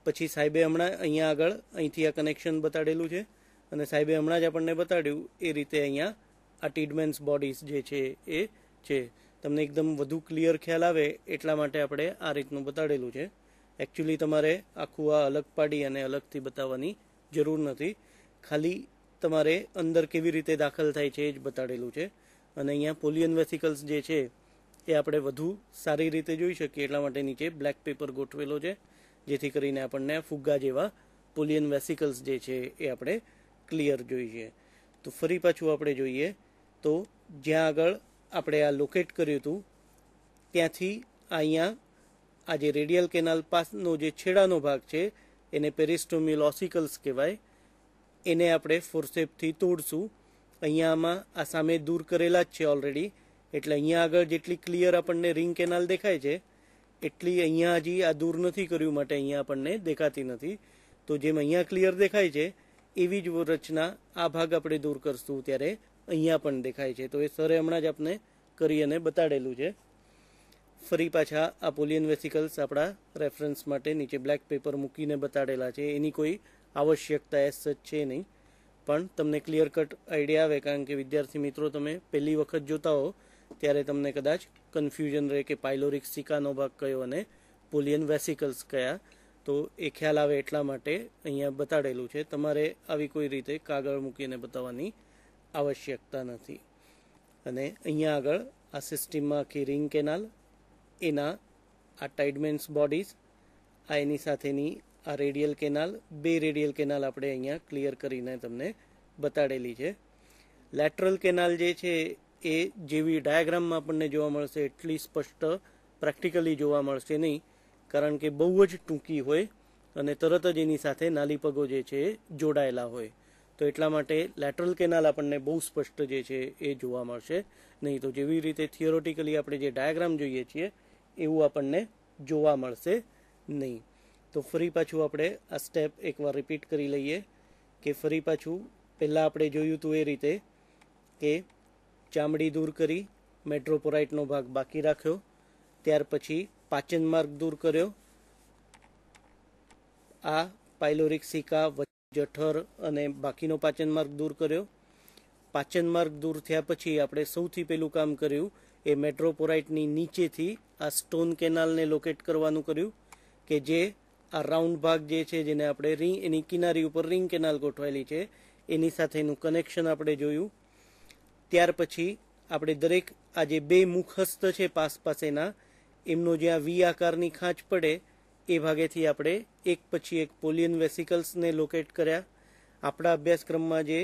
[SPEAKER 1] પછી સાહેબે હમણાં અહીંયા આગળ અહીંથી આ કનેક્શન બતાડેલું છે અને સાહેબે હમણાં જ આપણને બતાડ્યું એ રીતે અહીંયા આ ટીડમેન્સ બોડીઝ જે છે એ છે. તમને એકદમ વધુ ક્લિયર ખ્યાલ આવે એટલા માટે આપણે આ રીતનું બતાડેલું છે. એકચ્યુઅલી તમારે આખું આ અલગ પાડી અને અલગથી બતાવવાની જરૂર નથી. ખાલી તમારે અંદર કેવી રીતે દાખલ થાય છે એ જ બતાડેલું છે. અને અહીંયા પોલિયન વેસિકલ્સ જે છે એ આપણે વધુ સારી રીતે જોઈ શકીએ એટલા માટે નીચે બ્લેક પેપર ગોઠવેલો છે, જેથી કરીને આપણને ફુગ્ગા જેવા પોલિયન વેસિકલ્સ જે છે એ આપણે ક્લિયર જોઈએ. તો ફરી પાછું આપણે જોઈએ તો જ્યાં આગળ આપણે આ લોકેટ કર્યું હતું ત્યાંથી અહીંયા આ જે રેડિયલ કેનાલ પાસનો જે છેડાનો ભાગ છે એને પેરિસ્ટોમિયલ ઓસિકલ્સ કહેવાય. એને આપણે ફોર્સેપથી તોડશું. અહીંયામાં આ સામે દૂર કરેલા જ છે ઓલરેડી, એટલે અહીંયા આગળ જેટલી ક્લિયર આપણને રિંગ કેનાલ દેખાય છે એટલી અહીંયા હજી આ દૂર નથી કર્યું માટે અહીંયા આપણને દેખાતી નથી. તો જેમ અહીંયા ક્લિયર દેખાય છે એવી જ રચના આ ભાગ આપણે દૂર કરશું ત્યારે અહીંયા પણ દેખાય છે. તો એ સરે હમણાં જ આપણે કરી અને બતાડેલું છે. ફરી પાછા આ પોલિયન વેસિકલ્સ આપણા રેફરન્સ માટે નીચે બ્લેક પેપર મૂકીને બતાડેલા છે. એની કોઈ આવશ્યકતા એસ સચ છે નહીં, પણ તમને ક્લિયર કટ આઈડિયા આવે, કારણ કે વિદ્યાર્થી મિત્રો તમે પહેલી વખત જોતા હો ત્યારે તમને કદાચ કન્ફ્યુઝન રહે કે પાયલોરિક સિકાનો ભાગ કયો અને પોલિયન વેસિકલ્સ કયા. તો એ ખ્યાલ આવે એટલા માટે અહીંયા બતાડેલું છે. તમારે આવી કોઈ રીતે કાગળ મૂકીને બતાવવાની આવશ્યકતા નથી. અને અહીંયા આગળ આ સિસ્ટમમાં આખી રિંગ કેનાલ, એના આ ટાઇડમેન્સ બોડીઝ, આ એની સાથેની આ રેડિયલ કેનાલ, બે રેડિયલ કેનાલ આપણે અહીંયા ક્લિયર કરીને તમને બતાડેલી છે. લેટરલ કેનાલ જે છે એ જેવી ડાયાગ્રામમાં આપણને જોવા મળશે એટલી સ્પષ્ટ પ્રેક્ટિકલી જોવા મળશે નહીં, કારણ કે બહુ જ ટૂંકી હોય અને તરત જ એની સાથે નાલી પગો જે છે એ જોડાયેલા હોય. તો એટલા માટે લેટરલ કેનાલ આપણને બહુ સ્પષ્ટ જે છે એ જોવા મળશે નહીં. તો જેવી રીતે થિયોરોટિકલી આપણે જે ડાયાગ્રામ જોઈએ છીએ એવું આપણને જોવા મળશે નહીં. તો ફરી પાછું આપણે આ સ્ટેપ એકવાર રિપીટ કરી લઈએ કે ફરી પાછું પહેલાં આપણે જોયું હતું એ રીતે કે ચામડી દૂર કરી, મેટ્રોપોરાઇટનો ભાગ બાકી રાખ્યો, ત્યાર પછી પાચન માર્ગ દૂર કર્યો, આ પાયલોરિક સિકા, જઠર અને બાકીનો પાચન માર્ગ દૂર કર્યો. પાચન માર્ગ દૂર થયા પછી આપણે સૌથી પહેલું કામ કર્યું એ મેટ્રોપોરાઇટની નીચેથી આ સ્ટોન કેનાલને લોકેટ કરવાનું કર્યું કે જે આ રાઉન્ડ ભાગ જે છે જેને આપણે રિંગ, એની કિનારી ઉપર રિંગ કેનાલ ગોઠવાયેલી છે એની સાથેનું કનેક્શન આપણે જોયું. ત્યાર પછી આપણે દરેક આ જે બે મુખસ્થ છે પાસેના એમનો જ્યાં વી આકારની ખાંચ પડે એ ભાગેથી આપણે એક પછી એક પોલિયન વેસિકલ્સને લોકેટ કર્યા. આપણા અભ્યાસક્રમમાં જે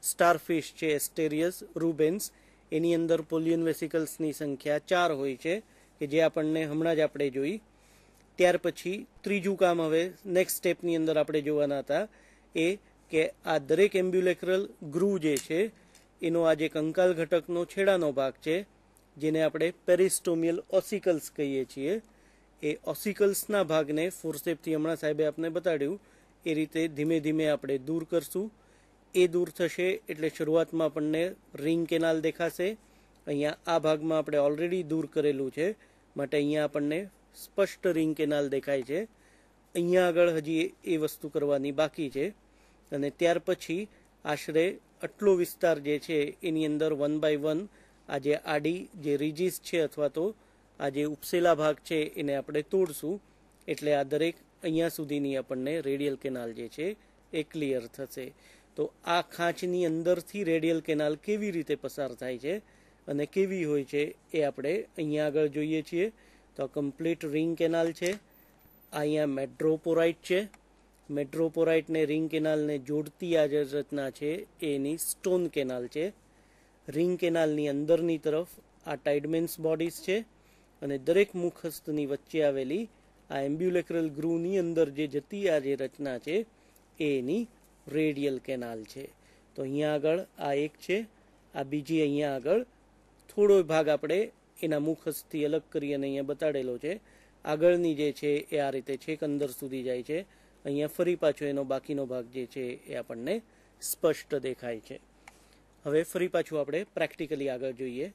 [SPEAKER 1] સ્ટારફિશ છે, એસ્ટેરિયસ રૂબેન્સ, એની અંદર પોલિયન વેસિકલ્સની સંખ્યા 4 હોય છે કે જે આપણને હમણાં જ આપણે જોઈ. ત્યાર પછી ત્રીજું કામ હવે નેક્સ્ટ સ્ટેપની અંદર આપણે જોવાના હતા એ કે આ દરેક એમ્બ્યુલેક્રલ ગ્રુવ જે છે એનો આ જે કંકાલ ઘટકનો છેડાનો ભાગ છે જેને આપણે પેરિસ્ટોમિયલ ઓસિકલ્સ કહીએ છીએ, એ ઓસિકલ્સના ભાગને ફોર્સેપથી હમણાં સાહેબે આપને બતાડ્યું એ રીતે ધીમે ધીમે આપણે દૂર કરશું. એ દૂર થશે એટલે શરૂઆતમાં આપણને રિંગ કેનાલ દેખાશે. અહીંયા આ ભાગમાં આપણે ઓલરેડી દૂર કરેલું છે માટે અહીંયા આપણને સ્પષ્ટ રિંગ કેનાલ દેખાય છે. અહીંયા આગળ હજી એ વસ્તુ કરવાની બાકી છે. અને ત્યાર પછી આશરે આટલો વિસ્તાર જે છે એની અંદર 1 બાય 1 આ જે આડી જે રીજીસ છે અથવા તો આ જે ઉપસેલા ભાગ છે એને આપણે તોડશું એટલે આ દરેક અહીંયા સુધીની આપણને રેડિયલ કેનાલ જે છે એ ક્લિયર થશે. તો આ ખાંચની અંદરથી રેડિયલ કેનાલ કેવી રીતે પસાર થાય છે અને કેવી હોય છે એ આપણે અહીંયા આગળ જોઈએ છીએ. તો કમ્પ્લીટ રિંગ કેનાલ છે. અહીંયા મેટ્રોપોરાઇટ છે. મેટ્રોપોરાઇટને રિંગ કેનાલને જોડતી આ જે રચના છે એની સ્ટોન કેનાલ છે. રિંગ કેનાલની અંદરની તરફ આ ટાઇડમેન્સ બોડીઝ છે અને દરેક મુખસ્થની વચ્ચે આવેલી આ એમ્બ્યુલેક્રલ ગ્રુવની અંદર જે જતી આ જે રચના છે એ એની રેડિયલ કેનાલ છે. તો અહીંયા આગળ આ એક છે, આ બીજી અહીંયા આગળ થોડો ભાગ આપણે એના મુખસ્થથી અલગ કરી અને અહીંયા બતાડેલો છે. આગળની જે છે એ આ રીતે છેક અંદર સુધી જાય છે. અહીંયા ફરી પાછો એનો બાકીનો ભાગ જે છે એ આપણને સ્પષ્ટ દેખાય છે. હવે ફરી પાછું આપણે પ્રેક્ટિકલી આગળ જોઈએ.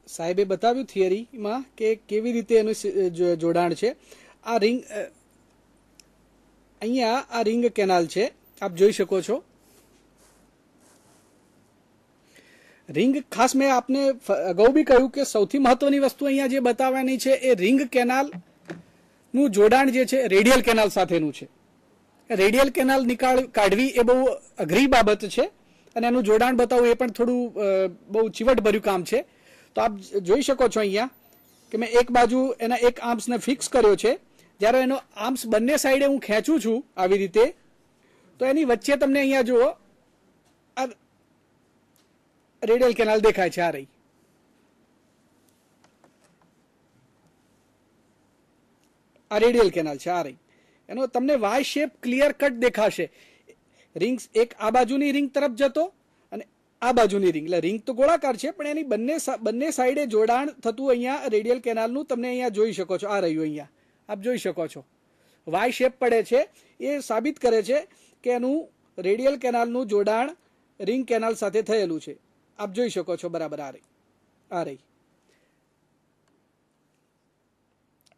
[SPEAKER 2] સાહેબે બતાવ્યું થિયરીમાં કે કેવી રીતે એનું જોડાણ છે. આ રિંગ, અહીંયા આ રિંગ કેનાલ છે, આપ જોઈ શકો છો. રિંગ, ખાસ મેં આપને અગાઉ બી કહ્યું કે સૌથી મહત્વની વસ્તુ અહીંયા જે બતાવવાની છે એ રિંગ કેનાલ નું જોડાણ જે છે રેડિયલ કેનાલ સાથેનું છે. રેડિયલ કેનાલ કાઢવી એ બહુ અઘરી બાબત છે અને એનું જોડાણ બતાવવું એ પણ થોડું બહુ ચીવટભર્યું કામ છે. તો આપ જોઈ શકો છો અહીંયા કે મેં એક બાજુ એના એક આર્મ્સને ફિક્સ કર્યો છે. જ્યારે એનો આર્મ્સ બંને સાઈડે હું ખેંચું છું આવી રીતે, તો એની વચ્ચે તમને અહીંયા જુઓ આ રેડિયલ કેનાલ દેખાય છે. આ રહી, આ રેડિયલ કેનાલ છે. આ રહી, એનો તમને વાય શેપ ક્લિયર કટ દેખાશે. રિંગ એક આ બાજુની રિંગ તરફ જતો અને આ બાજુની રિંગ, એટલે રિંગ તો ગોળાકાર છે પણ એની બંને સાઈડે જોડાણ થતું અહીંયા રેડિયલ કેનાલનું તમને અહીંયા જોઈ શકો છો. આ રહ્યું, અહીંયા આપ જોઈ શકો છો વાય શેપ પડે છે. એ સાબિત કરે છે કે એનું રેડિયલ કેનાલનું જોડાણ રિંગ કેનાલ સાથે થયેલું છે. આપ જોઈ શકો છો બરાબર. આ રહી, આ રહી.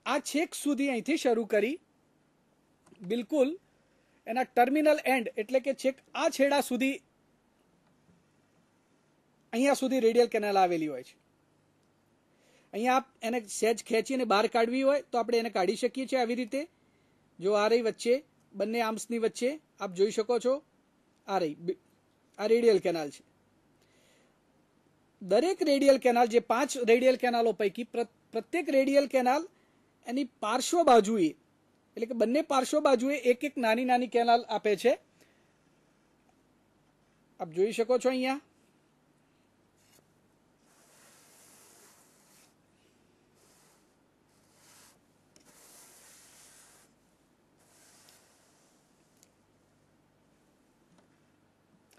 [SPEAKER 2] આ છેક સુધી અહીંથી શરૂ કરી બિલકુલ એના ટર્મિનલ એન્ડ એટલે કે છેક આ છેડા સુધી અહીંયા સુધી રેડિયલ કેનાલ આવેલી હોય છે. અહીંયા આપ એને સહેજ ખેંચીને બહાર કાઢવી હોય તો આપણે એને કાઢી શકીએ છીએ આવી રીતે. જો આ રહી વચ્ચે, બંને આર્મ્સની વચ્ચે આપ જોઈ શકો છો. આ રહી, આ રેડિયલ કેનાલ છે. દરેક રેડિયલ કેનાલ, જે 5 રેડિયલ કેનાલો પૈકી પ્રત્યેક રેડિયલ કેનાલ એની પાર્શ્વ બાજુએ, એટલે કે બંને પાર્શ્વ બાજુએ એક એક નાની નાની કેનાલ આપે છે. આપ જોઈ શકો છો અહીંયા.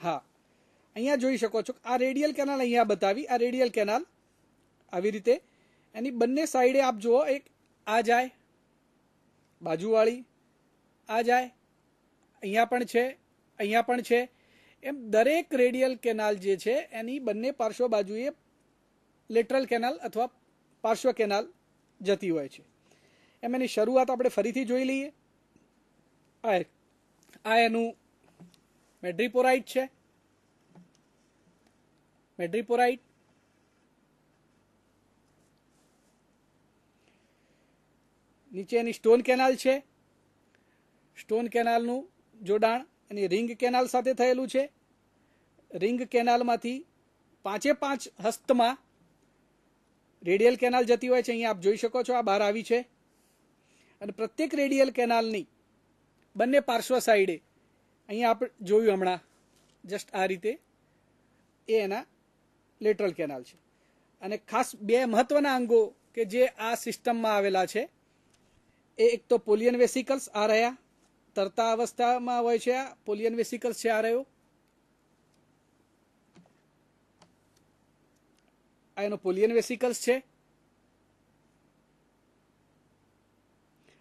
[SPEAKER 2] હા, અહીંયા જોઈ શકો છો આ રેડિયલ કેનાલ અહીંયા બતાવી. આ રેડિયલ કેનાલ આવી રીતે એની બંને સાઈડે આપ જુઓ, એક આ જાય બાજુવાળી, આ જાય, અહીંયા પણ છે, અહીંયા પણ છે. એમ દરેક રેડિયલ કેનાલ જે છે એની બંને પાર્શ્વ બાજુએ લેટરલ કેનાલ અથવા પાર્શ્વ કેનાલ જતી હોય છે. એમ એની શરૂઆત આપણે ફરીથી જોઈ લઈએ. આ એનું મેડ્રીપોરાઇટ છે, મેડ્રીપોરાઇટ. નીચે એની સ્ટોન કેનાલ છે. સ્ટોન કેનાલનું જોડાણ એની રિંગ કેનાલ સાથે થયેલું છે. રિંગ કેનાલમાંથી 5 હસ્તમાં રેડિયલ કેનાલ જતી હોય છે. અહીંયા આપ જોઈ શકો છો, આ બહાર આવી છે. અને પ્રત્યેક રેડિયલ કેનાલની બંને પાર્શ્વ સાઈડે અહીંયા આપણે જોયું હમણાં જસ્ટ આ રીતે એ એના લેટરલ કેનાલ છે. અને ખાસ 2 મહત્વના અંગો કે જે આ સિસ્ટમમાં આવેલા છે એ એક તો પોલિયન વેસિકલ્સ આ રહ્યા, તરતા અવસ્થામાં હોય છે. આ પોલિયન વેસિકલ્સ છે, આ રહ્યો, આ એનો પોલિયન વેસિકલ્સ છે.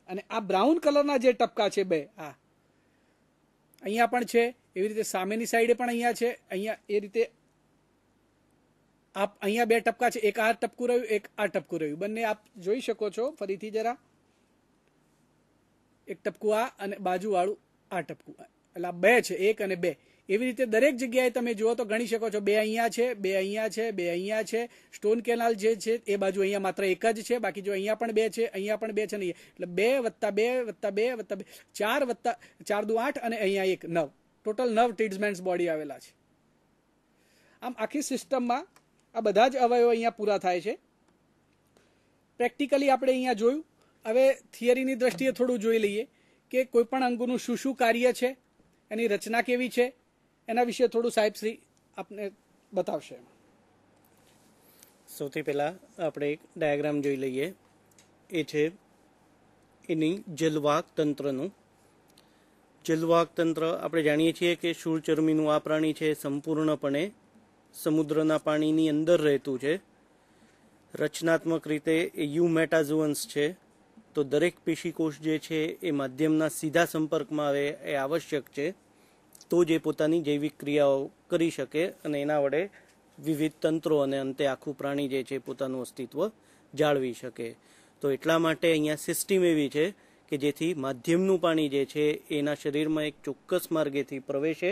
[SPEAKER 2] અને આ બ્રાઉન કલરના જે ટપકા છે 2, આ અહીંયા પણ છે, એવી રીતે સામેની સાઈડે પણ અહીંયા છે. અહીંયા એ રીતે આપ અહીંયા 2 ટપકા છે, એક આ ટપકું રહ્યું, એક આ ટપકું રહ્યું. બંને આપ જોઈ શકો છો ફરીથી જરા, એક ટપકું આ અને બાજુવાળું આ ટપકું, એટલે 2 છે, 1 અને 2. એવી રીતે દરેક જગ્યાએ તમે જુઓ તો ગણી શકો છો. 2 અહીંયા છે, 2 અહીંયા છે, 2 અહીંયા છે. સ્ટોન કેનાલ જે છે એ બાજુ અહીંયા માત્ર એક જ છે, બાકી જો અહીંયા પણ 2 છે, અહીંયા પણ 2 છે નહીં, એટલે 2 + 2 + 2 + 2 4 + 4 = 8 અને અહીંયા 1 9, ટોટલ 9 ટીડ્સમેન્સ બોડી આવેલા છે. આમ આખી સિસ્ટમમાં આ બધા જ અવયવો અહીંયા પૂરા થાય છે. પ્રેક્ટિકલી આપણે અહીંયા જોયું. હવે થિયરીની દ્રષ્ટિએ થોડું જોઈ લઈએ કે કોઈ પણ અંગનું શું શું કાર્ય છે, એની રચના કેવી છે, એના વિશે થોડું સાહેબશ્રી આપને બતાવશે.
[SPEAKER 1] સૌથી પહેલા આપણે એક ડાયાગ્રામ જોઈ લઈએ. એ છે એની જલવાહક તંત્રનું. જલવાહક તંત્ર આપણે જાણીએ છીએ કે શૂળચર્મીનું આ પ્રાણી છે, સંપૂર્ણપણે સમુદ્રના પાણીની અંદર રહેતું છે. રચનાત્મક રીતે એ યુમેટાઝોઅન્સ છે, તો દરેક પેશીકોષ જે છે એ માધ્યમના સીધા સંપર્કમાં આવે એ આવશ્યક છે, તો જ એ પોતાની જૈવિક ક્રિયાઓ કરી શકે અને એના વડે વિવિધ તંત્રો અને અંતે આખું પ્રાણી જે છે પોતાનું અસ્તિત્વ જાળવી શકે. તો એટલા માટે અહીંયા સિસ્ટમ એવી છે કે જેથી માધ્યમનું પાણી જે છે એના શરીરમાં એક ચોક્કસ માર્ગેથી પ્રવેશે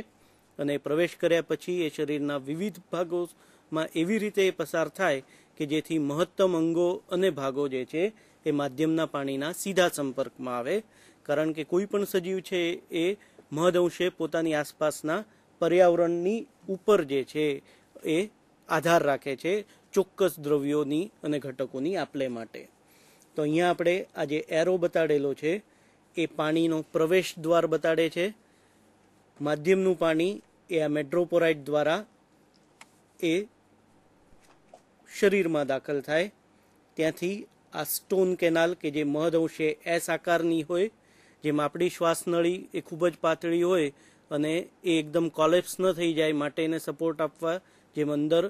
[SPEAKER 1] અને પ્રવેશ કર્યા પછી એ શરીરના વિવિધ ભાગોમાં એવી રીતે પસાર થાય કે જેથી મહત્તમ અંગો અને ભાગો જે છે એ માધ્યમના પાણીના સીધા સંપર્કમાં આવે. કારણ કે કોઈ પણ સજીવ છે એ મહદઅંશે પોતાની આસપાસના પર્યાવરણની ઉપર જે છે એ આધાર રાખે છે ચોક્કસ દ્રવ્યોની અને ઘટકોની આપલે માટે. તો અહીંયા આપણે આ જે એરો બતાડેલો છે એ પાણીનો પ્રવેશ દ્વાર બતાડે છે. માધ્યમનું પાણી એ આ મેડ્રોપોરાઇટ દ્વારા એ શરીરમાં દાખલ થાય. ત્યાંથી આ સ્ટોન કેનાલ કે જે મહદઅંશે એસ આકારની હોય, જેમાં આપણી શ્વાસનળી એ ખૂબ જ પાતળી હોય અને એ એકદમ કોલેપ્સ ન થઈ જાય માટે એને સપોર્ટ આપવા જેમ અંદર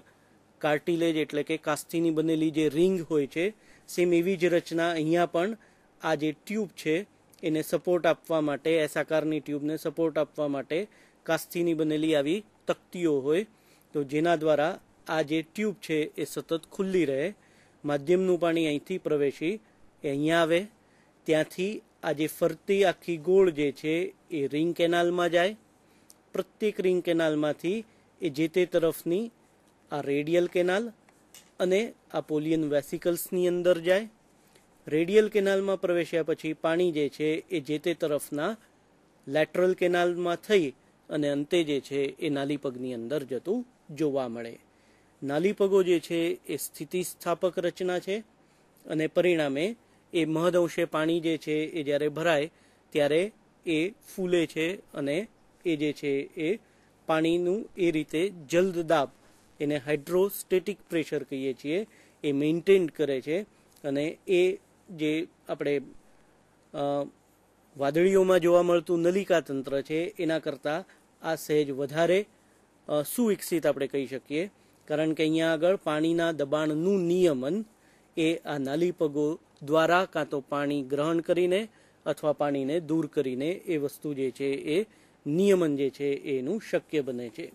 [SPEAKER 1] કાર્ટિલેજ એટલે કે કાસ્થીની બનેલી જે રિંગ હોય છે, સેમ એવી જ રચના અહીંયા પણ આ જે ટ્યુબ છે એને સપોર્ટ આપવા માટે, એસ આકારની ટ્યુબને સપોર્ટ આપવા માટે કાસ્થીની બનેલી આવી તકતીઓ હોય, તો જેના દ્વારા આ જે ટ્યુબ છે એ સતત ખુલ્લી રહે. માધ્યમનું પાણી અહીંથી પ્રવેશી એ અહીંયા આવે, ત્યાંથી આ જે ફરતી આખી ગોળ જે છે એ રિંગ કેનાલમાં જાય. પ્રત્યેક રિંગ કેનાલમાંથી એ જે તે તરફની આ રેડિયલ કેનાલ અને આ પોલિયન વેસિકલ્સની અંદર જાય. રેડિયલ કેનાલમાં પ્રવેશ્યા પછી પાણી જે છે એ જે તે તરફના લેટરલ કેનાલમાં થઈ અને અંતે જે છે એ નાલીપગની અંદર જતું જોવા મળે. નાલીપગો જે છે એ સ્થિતિસ્થાપક રચના છે અને પરિણામે એ મહદઅંશે પાણી જે છે એ જ્યારે ભરાય ત્યારે એ ફૂલે છે અને એ જે છે એ પાણીનું એ રીતે જલ્દ દાબ, એને હાઇડ્રોસ્ટેટિક પ્રેશર કહીએ છીએ, એ મેન્ટેન કરે છે. અને એ જે આપણે વાદળીઓમાં જોવા મળતું નલિકા તંત્ર છે એના કરતાં આ સહેજ વધારે સુવિકસિત આપણે કહી શકીએ, કારણ કે અહીંયા આગળ પાણીના દબાણનું નિયમન એ આ નાલી પગો દ્વારા કાં તો પાણી ગ્રહણ કરીને અથવા પાણીને દૂર કરીને એ વસ્તુ જે છે એ નિયમન જે છે એનું શક્ય બને છે.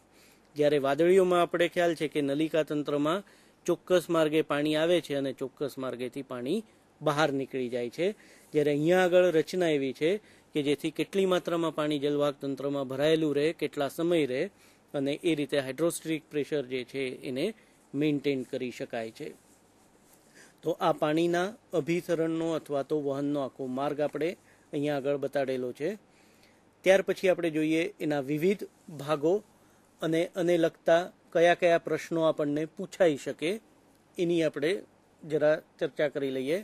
[SPEAKER 1] જ્યારે વાદળીઓમાં આપણે ખ્યાલ છે કે નલિકા તંત્રમાં ચોક્કસ માર્ગે પાણી આવે છે અને ચોક્કસ માર્ગેથી પાણી બહાર નીકળી જાય છે. જ્યારે અહીંયા આગળ રચના એવી છે કે જેથી કેટલી માત્રામાં પાણી જલવાહક તંત્રમાં ભરાયેલું રહે, કેટલા સમય રહે, અને એ રીતે હાઇડ્રોસ્ટેટિક પ્રેશર જે છે એને મેન્ટેન કરી શકાય છે. તો આ પાણીના અભિસરણનો અથવા તો વહનનો આખો માર્ગ આપણે અહીંયા આગળ બતાડેલો છે. ત્યાર પછી આપણે જોઈએ એના વિવિધ ભાગો અને લગતા કયા કયા પ્રશ્નો આપણને પૂછાઈ શકે એની આપણે જરા ચર્ચા કરી લઈએ.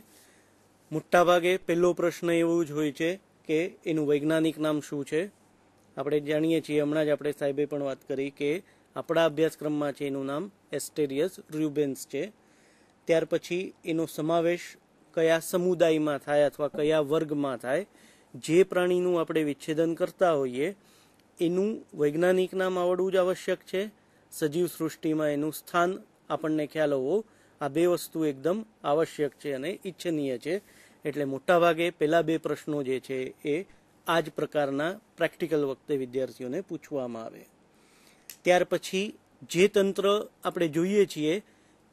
[SPEAKER 1] મોટાભાગે પહેલો પ્રશ્ન એવું જ હોય છે કે એનું વૈજ્ઞાનિક નામ શું છે. આપણે જાણીએ છીએ, હમણાં જ આપણે સાહેબે પણ વાત કરી કે આપણા અભ્યાસક્રમમાં છે એનું નામ એસ્ટેરિયસ રુબેન્સ છે. ત્યાર પછી એનો સમાવેશ કયા સમુદાયમાં થાય અથવા કયા વર્ગમાં થાય. જે પ્રાણીનું આપણે વિચ્છેદન કરતા હોઈએ એનું વૈજ્ઞાનિક નામ આવડવું જ આવશ્યક છે. સજીવ સૃષ્ટિમાં એનું સ્થાન આપણને ખ્યાલ હોવો, આ બે વસ્તુ એકદમ આવશ્યક છે અને ઈચ્છનીય છે. એટલે મોટાભાગે પહેલા બે પ્રશ્નો જે છે એ આ જ પ્રકારના પ્રેક્ટિકલ વખતે વિદ્યાર્થીઓને પૂછવામાં આવે. ત્યાર પછી જે તંત્ર આપણે જોઈએ છીએ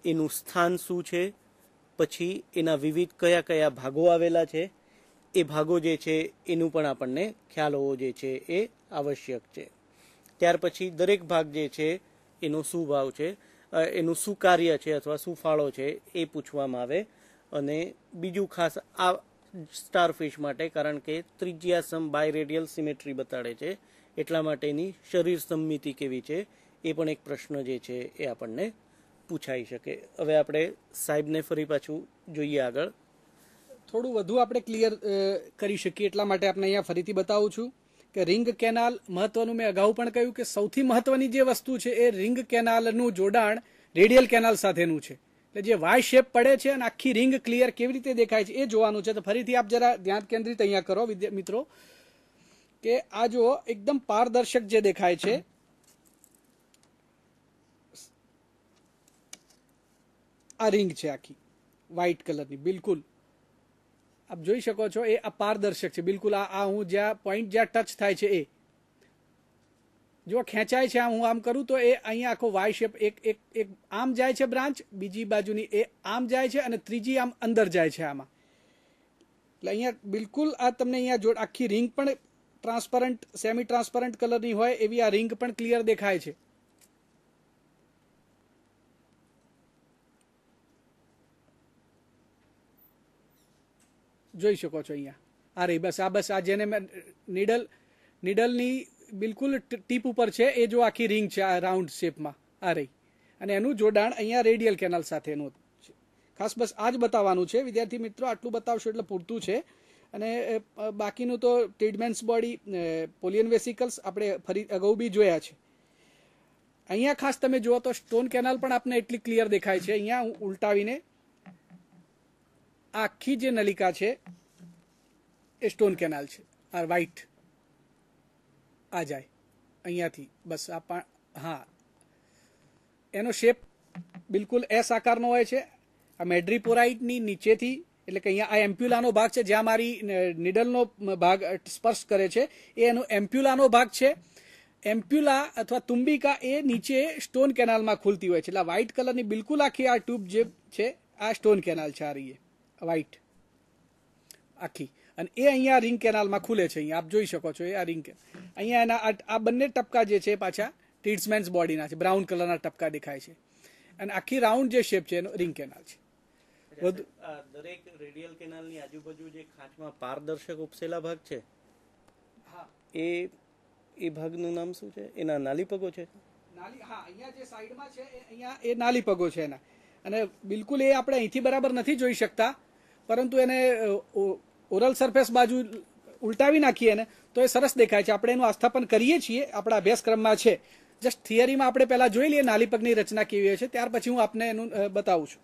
[SPEAKER 1] એનું સ્થાન શું છે, પછી એના વિવિધ કયા કયા ભાગો આવેલા છે, એ ભાગો જે છે એનું પણ આપણને ખ્યાલ હોવો જે છે એ આવશ્યક છે. ત્યાર પછી દરેક ભાગ જે છે એનો શું ભાવ છે, એનું શું કાર્ય છે અથવા શું ફાળો છે એ પૂછવામાં આવે. અને બીજું ખાસ આ સ્ટારફિશ માટે, કારણ કે ત્રિજ્યાસમ બાયરેડિયલ સિમેટ્રી બતાડે છે એટલા માટેની શરીર સમમિતિ કેવી છે એ પણ એક પ્રશ્ન જે છે એ આપણને પૂછાઈ શકે. હવે આપણે સાહેબને ફરી પાછું જોઈએ આગળ.
[SPEAKER 2] થોડું વધુ આપણે ક્લિયર કરી શકીએ એટલા માટે આપણે અહીંયા ફરીથી બતાવું છું કે રિંગ કેનાલ મહત્વનું, મેં અગાઉ પણ કહ્યું કે સૌથી મહત્વની જે વસ્તુ છે એ રિંગ કેનાલનું જોડાણ રેડિયલ કેનાલ સાથેનું છે. એટલે જે વાય શેપ પડે છે અને આખી રિંગ ક્લિયર કેવી રીતે દેખાય છે એ જોવાનું છે. તો ફરીથી આપ જરા ધ્યાન કેન્દ્રિત અહીંયા કરો મિત્રો, કે આ જુઓ એકદમ પારદર્શક જે દેખાય છે, આ રિંગ છે આખી વ્હાઇટ કલરની, બિલકુલ આપ જોઈ શકો છો એ અપારદર્શક છે બિલકુલ. આ હું જ્યાં પોઈન્ટ જ્યાં ટચ થાય છે એ જો ખેંચાય છે, હું આમ કરું તો એ અહીંયા આખો વાય શેપ એક આમ જાય છે બ્રાન્ચ, બીજી બાજુની એ આમ જાય છે અને ત્રીજી આમ અંદર જાય છે આમાં. એટલે અહીંયા બિલકુલ આ તમને અહીંયા આખી રિંગ પણ ટ્રાન્સપરન્ટ, સેમી ટ્રાન્સપરન્ટ કલરની હોય એવી આ રિંગ પણ ક્લિયર દેખાય છે. જોઈ શકો છો અહીંયા આ રહી, બસ આ જેને મેં નીડલની બિલકુલ ટીપ ઉપર છે એ જો આખી રિંગ છે આ રાઉન્ડ શેપમાં આ રહી, અને એનું જોડાણ અહીંયા રેડિયલ કેનાલ સાથેનું છે. ખાસ બસ આ જ બતાવવાનું છે વિદ્યાર્થી મિત્રો, આટલું બતાવશો એટલે પૂરતું છે. અને બાકીનું તો ટીડમેન્સ બોડી, પોલિયન વેસિકલ્સ આપણે ફરી અગાઉ બી જોયા છે. અહીંયા ખાસ તમે જુઓ તો સ્ટોન કેનાલ પણ આપને એટલી ક્લિયર દેખાય છે. અહીંયા હું ઉલટાવીને આખી જે નલિકા છે એ સ્ટોન કેનાલ છે, આ વ્હાઇટ આ જાય અહીંયાથી, બસ આ હા એનો શેપ બિલકુલ એસ આકારનો હોય છે. આ મેડ્રીપોરાઇટની નીચેથી, એટલે કે અહીંયા આ એમ્પ્યુલાનો ભાગ છે જ્યાં મારી નીડલનો ભાગ સ્પર્શ કરે છે એ એનો એમ્પ્યુલાનો ભાગ છે. એમ્પ્યુલા અથવા તુંબિકા એ નીચે સ્ટોન કેનાલમાં ખુલતી હોય છે. એટલે વ્હાઇટ કલરની બિલકુલ આખી આ ટ્યુબ જે છે આ સ્ટોન કેનાલ છે, આ રહી વ્હાઇટ આખી, અને એ અહીંયા રિંગ કેનાલમાં ખુલે છે. અહીંયા આપ જોઈ શકો છો એ આ રિંગ, અહીંયા એના આ બંને ટપકા જે છે પાછા ટીડ્સમેન્સ બોડીના છે, બ્રાઉન કલરના ટપકા દેખાય છે, અને આખી રાઉન્ડ જે શેપ છે એનો રિંગ કેનાલ છે.
[SPEAKER 1] દરેક રેડિયલ કેનાલની આજુબાજુ જે ખાંચમાં પારદર્શક ઉપસેલા ભાગ છે એ ભાગનું નામ શું છે? એના નાલી પગો છે.
[SPEAKER 2] હા, અહીંયા જે સાઈડમાં છે અહીંયા એ નાલી પગો છે એના, અને બિલકુલ એ આપણે અહીંથી બરાબર નથી જોઈ શકતા, પરંતુ એને ઓરલ સરફેસ બાજુ ઉલટાવી નાખીએ ને તો એ સરસ દેખાય છે. આપણે એનું આસ્થાપન કરીએ છીએ, આપણા અભ્યાસક્રમમાં છે. જસ્ટ થિયરીમાં આપણે પહેલા જોઈ લઈએ નાલી પગની રચના કેવી હોય છે, ત્યાર પછી હું આપને એનું બતાવું છું.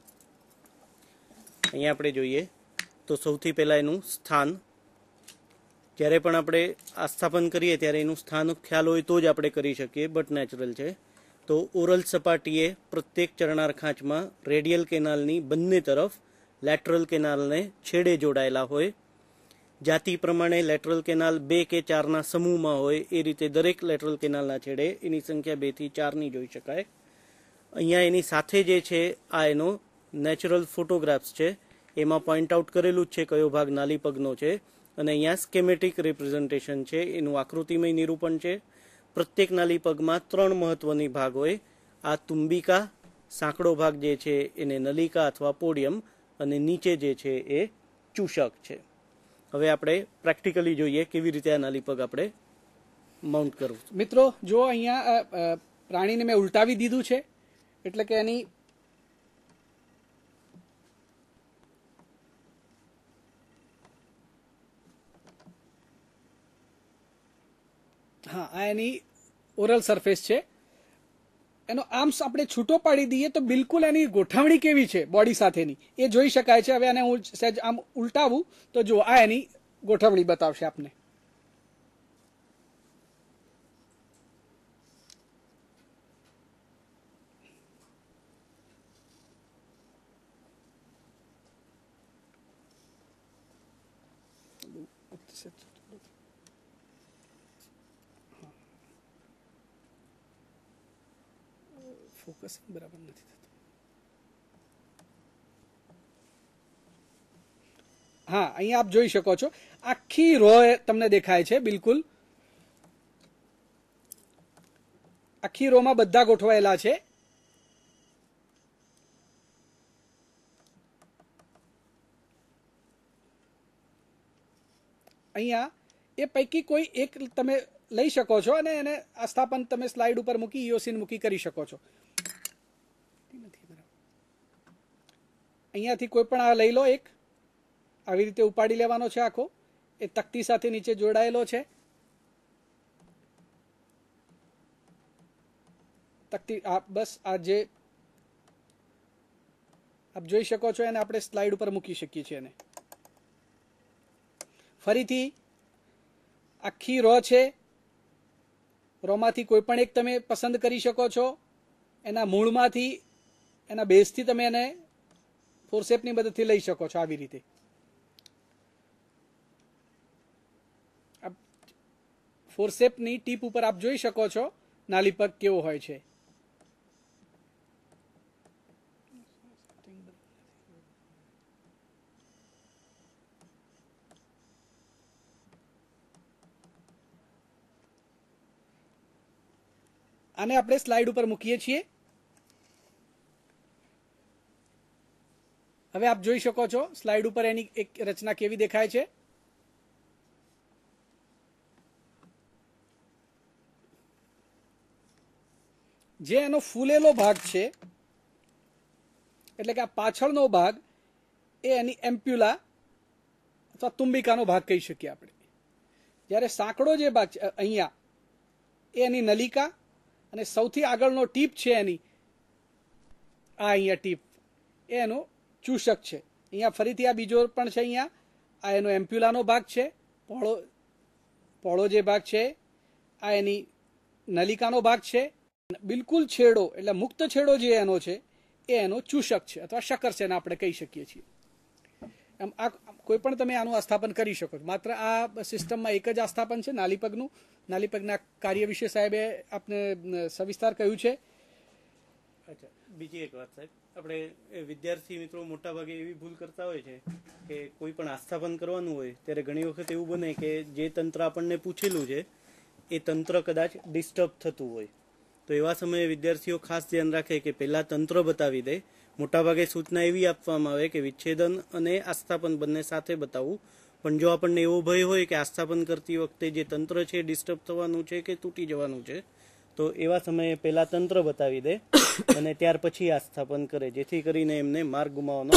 [SPEAKER 1] અહીંયા આપણે જોઈએ તો સૌથી પહેલા એનું સ્થાન, જ્યારે પણ આપણે આસ્થાપન કરીએ ત્યારે એનું સ્થાન ખ્યાલ હોય તો જ આપણે કરી શકીએ, બટ નેચરલ છે. તો ઓરલ સપાટીએ પ્રત્યેક ચરણાર ખાંચમાં રેડિયલ કેનાલની બંને તરફ લેટરલ કેનાલને છેડે જોડાયેલા હોય. જાતિ પ્રમાણે લેટરલ કેનાલ 2 કે 4ના સમૂહમાં હોય એ રીતે દરેક લેટરલ કેનાલના છેડે એની સંખ્યા 2 થી 4ની જોઈ શકાય. અહીંયા એની સાથે જે છે આ એનો નેચરલ ફોટોગ્રાફ્સ છે. એમાં પોઈન્ટ આઉટ કરેલું જ છે કયો ભાગ નાલી પગનો છે, અને અહીંયા સ્કેમેટિક રિપ્રેઝન્ટેશન છે, એનું આકૃતિમય નિરૂપણ છે. પ્રત્યેક નાલી પગમાં 3 મહત્વની ભાગ હોય. આ તુંબિકા, સાંકડો ભાગ જે છે એને નલિકા અથવા પોડિયમ, અને નીચે જે છે એ ચૂષક છે. હવે આપણે પ્રેક્ટિકલી જોઈએ કેવી રીતે આ નાલી પગ આપણે માઉન્ટ કરવું.
[SPEAKER 2] મિત્રો જો અહીંયા પ્રાણીને મેં ઉલટાવી દીધું છે, એટલે કે એની આ એની ઓરલ સરફેસ છે. એનો આર્મ્સ આપણે છૂટો પાડી દઈએ તો બિલકુલ એની ગોઠવણી કેવી છે બોડી સાથેની એ જોઈ શકાય છે. હવે આને હું સહેજ આમ ઉલટાવું તો જો આ એની ગોઠવણી બતાવશે આપને. ફોકસ બરાબર નથી થતું. હા, અહીંયા આપ જોઈ શકો છો આખી રો તમને દેખાય છે. બિલકુલ આખી રોમાં બધા ગોઠવાયેલા છે. અહીંયા એ પૈકી કોઈ એક તમે લઈ શકો છો અને એને આસ્થાપન તમે સ્લાઇડ ઉપર મૂકી ઇઓસીન મૂકી કરી શકો છો. અહીંયાથી કોઈ પણ આ લઈ લો, એક આવી રીતે ઉપાડી લેવાનો છે. આખો એ તકતી સાથે નીચે જોડાયેલો છે. તકતી બસ આ જે આપ જોઈ શકો છો એને આપણે સ્લાઇડ ઉપર મૂકી શકીએ છીએ. એને ફરીથી આખી રો છે. રોમાંથી કોઈ પણ એક તમે પસંદ કરી શકો છો. એના મૂળમાંથી, એના બેઝથી તમે એને ફોરસેપની મદદથી લઈ શકો છો. આવી રીતે ફોરસેપની ટીપ ઉપર આપ જોઈ શકો છો નાલી પગ કેવો હોય છે. આને આપણે સ્લાઇડ ઉપર મૂકીએ છીએ. હવે આપ જોઈ શકો છો સ્લાઇડ ઉપર એની એક રચના કેવી દેખાય છે. જે એનો ફૂલેલો ભાગ છે, એટલે કે આ પાછળનો ભાગ એ એની એમ્પ્યુલા અથવા તુંબિકાનો ભાગ કહી શકીએ આપણે. જ્યારે સાંકડો જે ભાગ છે અહીંયા એ એની નલિકા, અને સૌથી આગળનો ટીપ છે એની આ અહીંયા ટીપ એ એનો ચૂષક છે. અહીંયા ફરીથી આ બીજો પણ છે. અહીંયા આ એનો એમ્પ્યુલાનો ભાગ છે. પહોળો જે ભાગ છે આ એની નલિકાનો ભાગ છે. બિલકુલ છેડો એટલે મુક્ત છેડો જે એનો છે એ એનો ચૂષક છે અથવા શકર છે, એને આપણે કહી શકીએ છીએ. એમ આ કોઈ પણ તમે આનું આસ્થાપન કરી શકો છો. માત્ર આ સિસ્ટમમાં એક જ આસ્થાપન છે નાલીપગનું. નાલીપગના કાર્ય વિશે સાહેબે આપને સવિસ્તાર કહ્યું છે.
[SPEAKER 1] અચ્છા, બીજી એક વાત સાહેબ, આપણે વિદ્યાર્થી મિત્રો મોટા ભાગે એવી ભૂલ કરતા હોય છે કે કોઈ પણ આસ્થાપન કરવાનું હોય ત્યારે ઘણી વખત એવું બને કે જે તંત્ર આપણને પૂછેલું છે એ તંત્ર કદાચ ડિસ્ટર્બ થતું હોય. તો એવા સમયે વિદ્યાર્થીઓ ખાસ ધ્યાન રાખે કે પહેલા તંત્ર બતાવી દે. મોટાભાગે સૂચના એવી આપવામાં આવે કે વિચ્છેદન અને આસ્થાપન બંને સાથે બતાવવું. પણ જો આપણને એવો ભય હોય કે આસ્થાપન કરતી વખતે જે તંત્ર છે ડિસ્ટર્બ થવાનું છે કે તૂટી જવાનું છે, તો એવા સમયે પહેલા તંત્ર બતાવી દે અને ત્યાર પછી આસ્થાપન કરે, જેથી કરીને એમને માર્ગ ગુમાવવાનો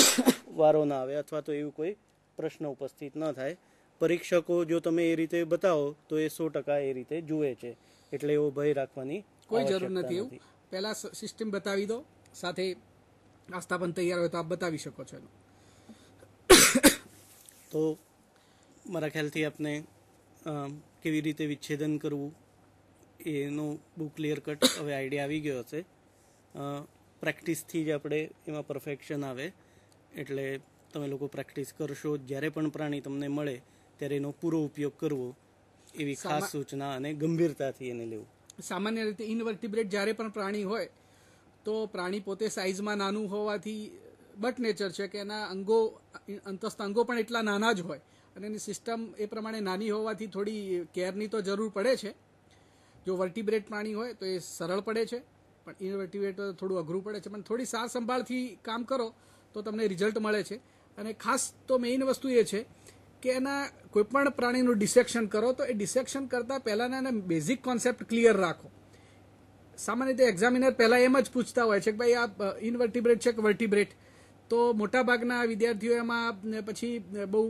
[SPEAKER 1] વારો ના આવે અથવા તો એવું કોઈ પ્રશ્ન ઉપસ્થિત ન થાય. પરીક્ષકો જો તમે એ રીતે બતાવો તો એ 100% એ રીતે જુએ છે, એટલે એવો ભય રાખવાની
[SPEAKER 2] કોઈ જરૂર નથી. એવું પહેલા સિસ્ટમ બતાવી દો, સાથે આસ્થાપન તૈયાર હોય તો આપ બતાવી શકો છો.
[SPEAKER 1] તો મારા ખ્યાલથી આપને કેવી રીતે વિચ્છેદન કરવું એનો બહુ ક્લિયર કટ હવે આઈડિયા આવી ગયો હશે. પ્રેક્ટિસથી જ આપણે એમાં પરફેક્શન આવે. એટલે તમે લોકો પ્રેક્ટિસ કરશો, જ્યારે પણ પ્રાણી તમને મળે ત્યારે એનો પૂરો ઉપયોગ કરવો એવી ખાસ સૂચના અને ગંભીરતાથી એને લેવું.
[SPEAKER 2] સામાન્ય રીતે ઇનવર્ટિબ્રેટ જ્યારે પણ પ્રાણી હોય તો પ્રાણી પોતે સાઇઝમાં નાનું હોવાથી બટ નેચર છે કે એના અંગો અંતસ્થ અંગો પણ એટલા નાના જ હોય અને એની સિસ્ટમ એ પ્રમાણે નાની હોવાથી થોડી કેરની તો જરૂર પડે છે. જો વર્ટિબ્રેટ પ્રાણી હોય તો એ સરળ પડે છે, પણ ઇનવર્ટિબ્રેટ થોડું અઘરું પડે છે. પણ થોડી સાર સંભાળથી કામ કરો તો તમને રિઝલ્ટ મળે છે. અને ખાસ તો મેઇન વસ્તુ એ છે કે એના કોઈપણ પ્રાણીનું ડિસેક્શન કરો તો એ ડિસેક્શન કરતાં પહેલાંના એના બેઝિક કોન્સેપ્ટ ક્લિયર રાખો. સામાન્ય રીતે એક્ઝામિનર પહેલાં એમ જ પૂછતા હોય છે કે ભાઈ આ ઇનવર્ટિબ્રેટ છે કે વર્ટિબ્રેટ, તો મોટાભાગના વિદ્યાર્થીઓ એમાં પછી બહુ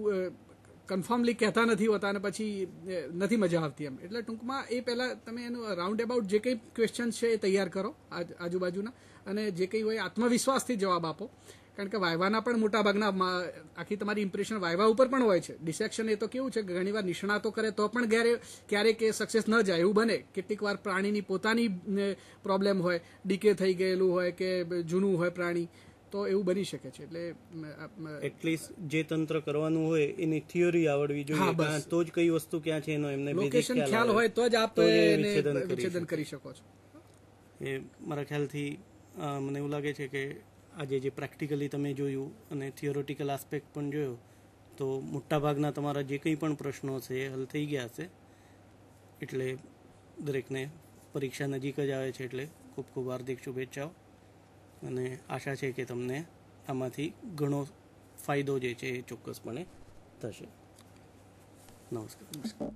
[SPEAKER 2] કન્ફર્મલી કહેતા નથી હોતા અને પછી નથી મજા આવતી એમ. એટલે ટૂંકમાં એ પહેલાં તમે એનું રાઉન્ડ અબાઉટ જે કંઈ ક્વેશ્ચન છે એ તૈયાર કરો આજુબાજુના, અને જે કંઈ હોય આત્મવિશ્વાસથી જવાબ આપો. કારણ કે વાયવાના પણ મોટાભાગના આખી તમારી ઇમ્પ્રેશન વાયવા ઉપર પણ હોય છે. ડિસેક્શન એ તો કેવું છે કે ઘણીવાર નિષ્ણાતો કરે તો પણ ક્યારેક એ સક્સેસ ન જાય એવું બને. કેટલીક વાર પ્રાણીની પોતાની પ્રોબ્લેમ હોય, ડીકે થઈ ગયેલું હોય કે જૂનું હોય પ્રાણી, તો એવું બની શકે છે. એટલે
[SPEAKER 1] એટલીસ્ટ જે તંત્ર કરવાનું હોય એની થિયરી આવડવી જોઈએ, તો જ કઈ વસ્તુ ક્યાં છે એનો એમને
[SPEAKER 2] લોકેશન ખ્યાલ હોય તો જ આપ વિચ્છેદન કરી શકો છો.
[SPEAKER 1] એ મારા ખ્યાલથી મને એવું લાગે છે કે આજે જે પ્રેક્ટિકલી તમે જોયું અને થિયોરેટિકલ આસ્પેક્ટ પણ જોયો, તો મોટાભાગના તમારા જે કંઈ પણ પ્રશ્નો છે એ હલ થઈ ગયા હશે. એટલે દરેકને પરીક્ષા નજીક જ આવે છે, એટલે ખૂબ ખૂબ હાર્દિક શુભેચ્છાઓ, અને આશા છે કે તમને આમાંથી ઘણો ફાયદો જે છે એ ચોક્કસપણે થશે. નમસ્કાર.